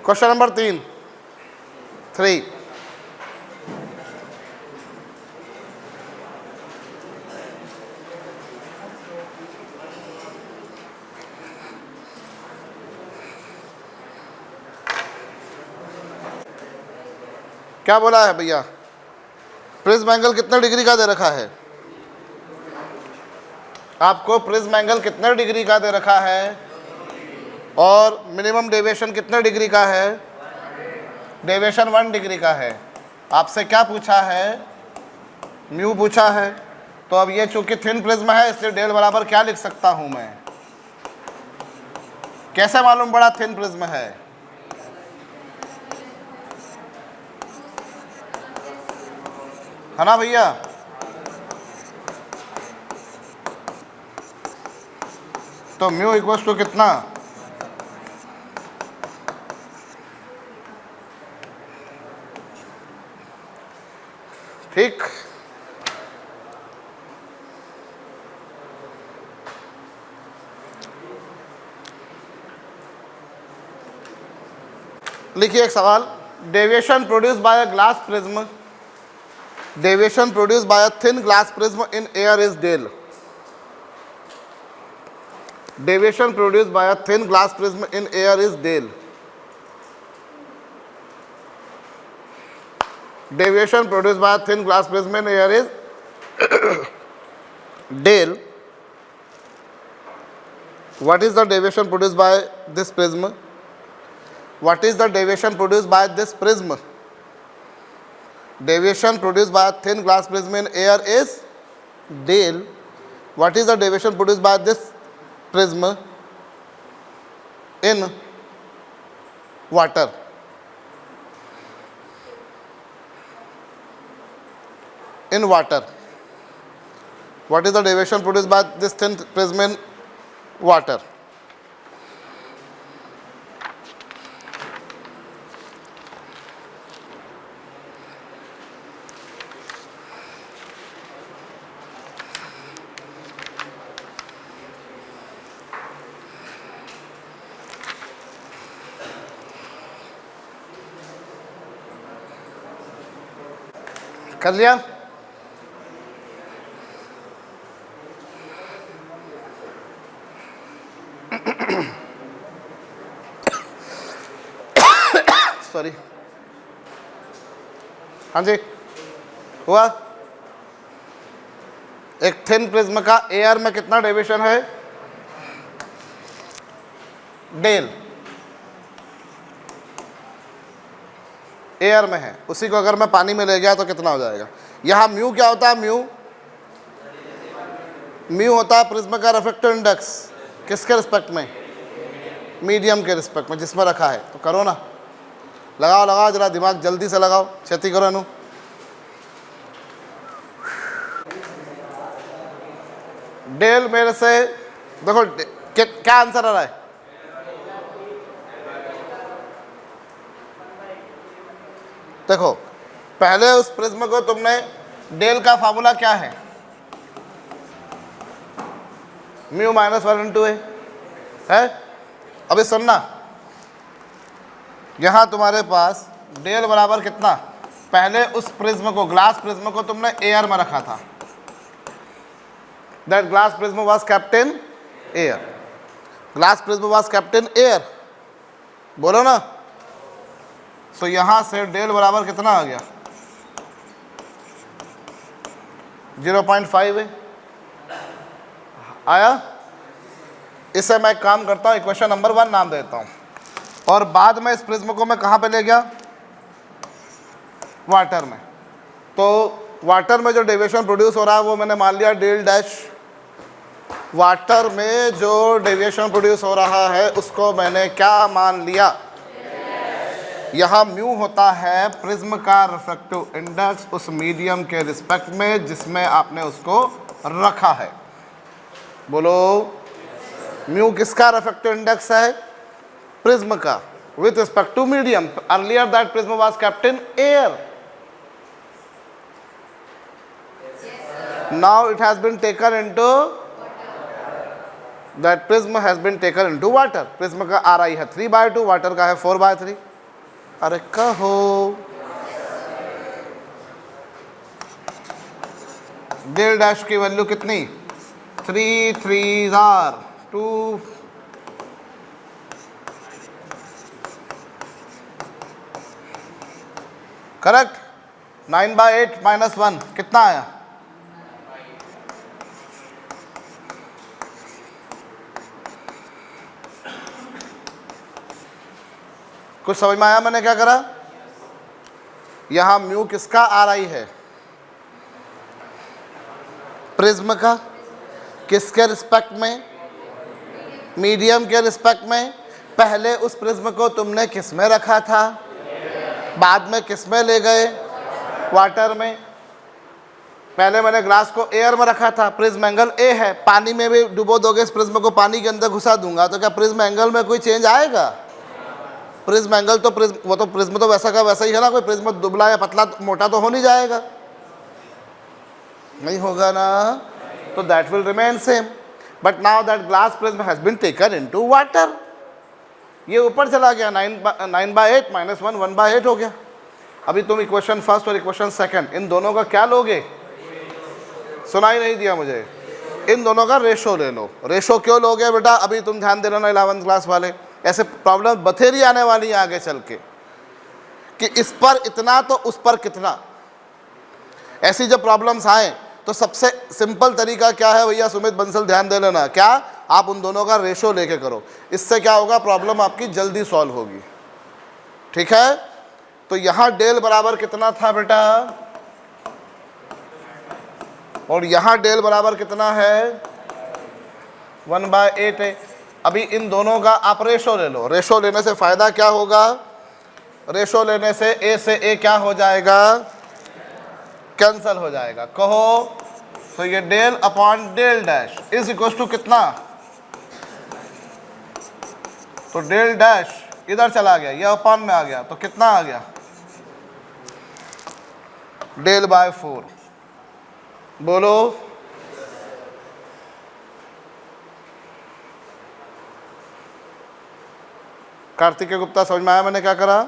क्वेश्चन नंबर 3 क्या बोला है भैया, प्रिज्म एंगल कितने डिग्री का दे रखा है आपको, प्रिज्म एंगल कितने डिग्री का दे रखा है और मिनिमम डेविएशन कितने डिग्री का है, डेविएशन 1 डिग्री का है। आपसे क्या पूछा है, म्यू पूछा है। तो अब ये चूंकि थिन प्रिज्म है इसलिए डेल बराबर क्या लिख सकता हूं मैं, कैसे मालूम बड़ा थिन प्रिज्म है, है ना भैया। तो म्यू इक्वल्स टू कितना, ठीक। लिखिए एक सवाल, deviation produce by a glass prism, deviation produced by a thin glass prism in air is del. Deviation produced by a thin glass prism in air is del. Deviation produced by a thin glass prism in air is del. What is the deviation produced by this prism? What is the deviation produced by this prism? Deviation produced by a thin glass prism in air is del. What is the deviation produced by this prism in water? In water. What is the deviation produced by this thin prism in water? कर लिया, sorry, हाँ जी हुआ। एक thin prism का air में कितना deviation है? Del air में है, उसी को अगर मैं पानी में ले गया तो कितना हो जाएगा? यहाँ म्यू क्या होता है? म्यू होता है प्रिज्म का रिफ्रैक्टिव इंडेक्स। किसके रिस्पेक्ट में? मीडियम के रिस्पेक्ट में, जिसमें रखा है। तो करो ना, लगाओ जरा दिमाग जल्दी से लगाओ, छेती करो अनु। डेल मेरे से देखो क्या आंसर आ रहा है? देखो पहले उस प्रिज्म को तुमने, डेल का फार्मूला क्या है? म्यू माइनस 1/2 है। अभी सुनना, यहां तुम्हारे पास डेल बराबर कितना? पहले उस प्रिज्म को, ग्लास प्रिज्म को तुमने एयर में रखा था। That glass prism was kept in air. Glass prism was kept in air, बोलो ना। तो यहां से डेल बराबर कितना आ गया? 0.5 है, आया। इसे मैं काम करता हूँ, इक्वेशन नंबर 1 नाम देता हूँ, और बाद में इस प्रिज्म को मैं कहाँ पे ले गया? वाटर में। तो वाटर में जो डेविएशन प्रोड्यूस हो रहा है वो मैंने मान लिया डेल डैश। वाटर में जो डेविएशन प्रोड्यूस हो रहा है उसको मैंने क्या मान लिया? यहाँ म्यू होता है प्रिज्म का रिफ्रैक्टिव इंडेक्स उस मीडियम के रिस्पेक्ट में जिसमें आपने उसको रखा है। बोलो, म्यू किसका रिफ्रैक्टिव इंडेक्स है? प्रिज्म का, with respect to medium. Earlier that prism was kept in air, now it has been taken into, that prism has been taken into water. Prism का RI है 3/2, वाटर का है 4/3। अरे कहो, del dash की value कितनी? 3 3s are 2, correct. 9/8 - 1 कितना आया? कुछ समझ में आया मैंने क्या करा? यहां म्यू किसका RI है? प्रिज्म का। किसके रिस्पेक्ट में? मीडियम के रिस्पेक्ट में। पहले उस प्रिज्म को तुमने किस में रखा था? बाद में किस में ले गए? वाटर में। पहले मैंने ग्लास को एयर में रखा था, प्रिज्म एंगल A है। पानी में भी डुबो दोगे इस प्रिज्म को, पानी के अंदर घुसा दूंगा तो क्या प्रिज्म एंगल में कोई चेंज आएगा? प्रिज्म एंगल तो प्रिज्म, वो तो प्रिज्म तो वैसा का वैसा ही है ना। कोई प्रिज्म दुबला या पतला मोटा तो हो नहीं जाएगा, नहीं होगा ना। तो that will remain same. But now that glass prism has been taken into water. ये ऊपर चला गया, 9/8 - 1 1/8 हो गया। अभी तुम इक्वेशन फर्स्ट और इक्वेशन सेकंड इन दोनों का क्या लोगे? सुनाई नहीं दिया मुझे। इन दोनों का रेशो ले लो। रेशो क्यों लोगे बेटा? अभी तुम ध्यान दे लेना 11th क्लास वाले, ऐसे प्रॉब्लम बथेरी आने वाली है आगे चल के कि इस पर इतना तो उस पर कितना। ऐसी जब प्रॉब्लम्स आए तो सबसे सिंपल तरीका क्या है भैया? सुमित बंसल ध्यान दे लेना, क्या? आप उन दोनों का रेशो लेके करो। इससे क्या होगा? प्रॉब्लम आपकी जल्दी सॉल्व होगी, ठीक है। तो यहां डेल बराबर कितना था बेटा? और यहां डेल बराबर कितना है? 1/8 है। अभी इन दोनों का आप रेशो ले लो। रेशो लेने से फायदा क्या होगा? रेशो लेने से A से A क्या हो जाएगा? कैंसल हो जाएगा। कहो तो ये del upon del dash is equal to कितना? तो डेल डैश इधर चला गया, ये अपॉन में आ गया, तो कितना आ गया? डेल/4। बोलो, कार्तिकेय गुप्ता समझ में आया मैंने क्या करा?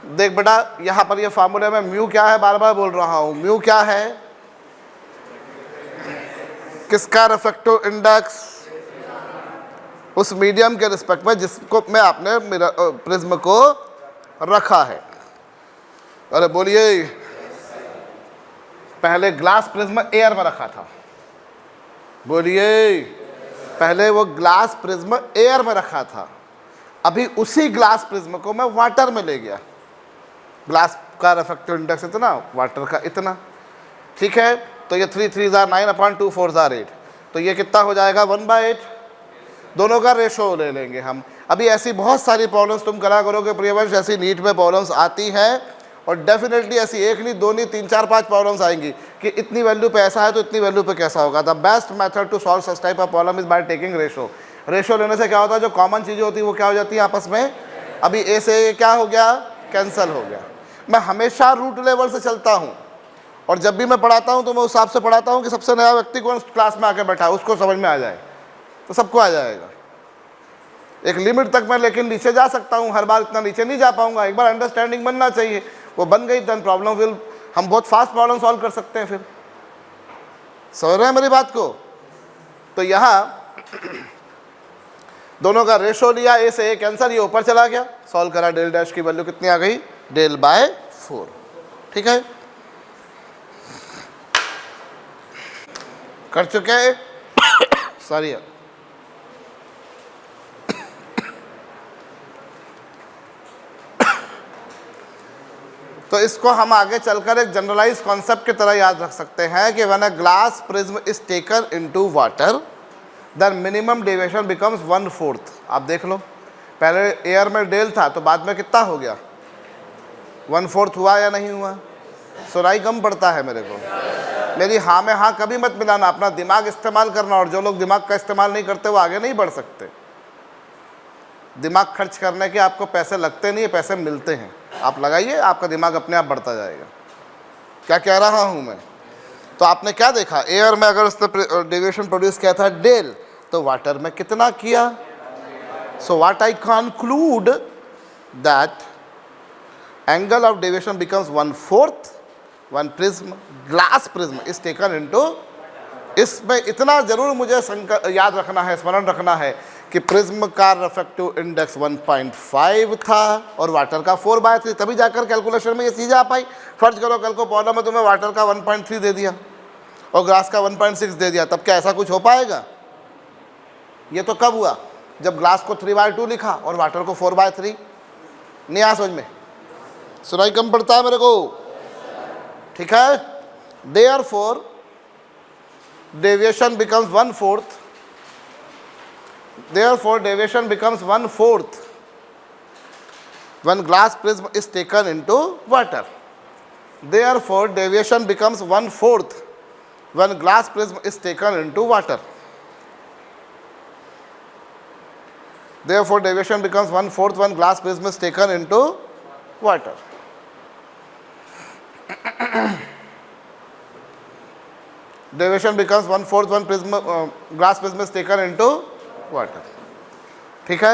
देख बेटा, यहां पर ये फार्मूले में म्यू क्या है, बार बार बोल रहा हूं। म्यू क्या है? किसका रिफ्रैक्टिव इंडेक्स? उस मीडियम के रिस्पेक्ट में जिसको में आपने प्रिज्म को रखा है। अरे बोलिए, पहले ग्लास प्रिज्म एयर में रखा था, बोलिए, पहले वो ग्लास प्रिज्म एयर में रखा था, अभी उसी ग्लास प्रिज्म को मैं वाटर में ले गया। ग्लास का रिफ्रैक्टिव इंडेक्स इतना, वाटर का इतना, ठीक है। तो ये 3 3 9 अपॉन 2 4 8, तो ये कितना हो जाएगा 1/8। दोनों का रेशो ले लेंगे हम। अभी ऐसी बहुत सारी प्रॉब्लम्स तुम करा करोगे प्रियवंश, ऐसी नीट में प्रॉब्लम्स आती हैं, और डेफिनेटली ऐसी एक नहीं, दो नहीं, 3 4 5 प्रॉब्लम्स आएंगी कि इतनी वैल्यू पे ऐसा है तो इतनी वैल्यू पे कैसा होगा। The best method to solve such type of problem is by taking ratio. Ratio लेने से क्या होता है, जो कॉमन चीज़ें होती है वो क्या हो जाती है आपस में। अभी ए से क्या हो गया, कैंसिल हो गया। मैं हमेशा रूट लेवल से चलता हूँ, और जब भी मैं पढ़ाता हूँ तो मैं उस हिसाब से पढ़ाता हूँ कि सबसे नया व्यक्ति कौन क्लास में आके बैठा है उसको समझ में आ जाए, तो सबको आ जाएगा। एक लिमिट तक मैं लेकिन नीचे जा सकता हूँ, हर बार इतना नीचे नहीं जा पाऊंगा। एक बार अंडरस्टैंडिंग बनना चाहिए, वो बन गई देन प्रॉब्लम विल, हम बहुत फास्ट प्रॉब्लम सॉल्व कर सकते हैं। फिर समझ रहे हैं मेरी बात को। तो यहाँ दोनों का रेशो लिया, ए से ए कैंसर, ये ऊपर चला गया, सॉल्व करा, डेल डैश की वैल्यू कितनी आ गई, डेल बाय 4, ठीक है, कर चुके हैं। सॉरी, तो इसको हम आगे चलकर एक जनरलाइज कॉन्सेप्ट की तरह याद रख सकते हैं कि when a glass prism is taken into water then minimum deviation becomes 1/4। आप देख लो, पहले एयर में डेल था तो बाद में कितना हो गया, 1/4 हुआ या नहीं हुआ। सुनाई कम पड़ता है मेरे को। मेरी हाँ में हाँ कभी मत मिलाना, अपना दिमाग इस्तेमाल करना। और जो लोग दिमाग का इस्तेमाल नहीं करते वो आगे नहीं बढ़ सकते। दिमाग खर्च करने के आपको पैसे लगते नहीं है, पैसे मिलते हैं। आप लगाइए, आपका दिमाग अपने आप बढ़ता जाएगा। क्या कह रहा हूँ मैं। तो आपने क्या देखा, एयर में अगर उसने डेविएशन प्रोड्यूस किया था डेल, तो वाटर में कितना किया। So what I conclude that angle of deviation becomes 1/4 one prism, glass prism is taken into. इसमें इतना जरूर मुझे याद रखना है, स्मरण रखना है कि प्रिज्म का रिफ्रैक्टिव इंडेक्स 1.5 था और वाटर का 4/3, तभी जाकर कैलकुलेशन में ये चीज़ आ पाई। फर्ज करो कल को प्रॉब्लम में तुम्हें वाटर का 1.3 दे दिया और ग्लास का 1.6 दे दिया, तब क्या ऐसा कुछ हो पाएगा। ये तो कब हुआ, जब ग्लास को 3/2 लिखा और वाटर को 4/3। नहीं आ समझ में, सुनाई कम पड़ता है मेरे को, ठीक है। Therefore deviation becomes 1/4, therefore deviation becomes 1/4 when glass prism is taken into water. Therefore deviation becomes 1/4 when glass prism is taken into water. Therefore deviation becomes 1/4 when glass prism is taken into water. Deviation becomes 1/4 when glass prism is taken into water, ठीक है।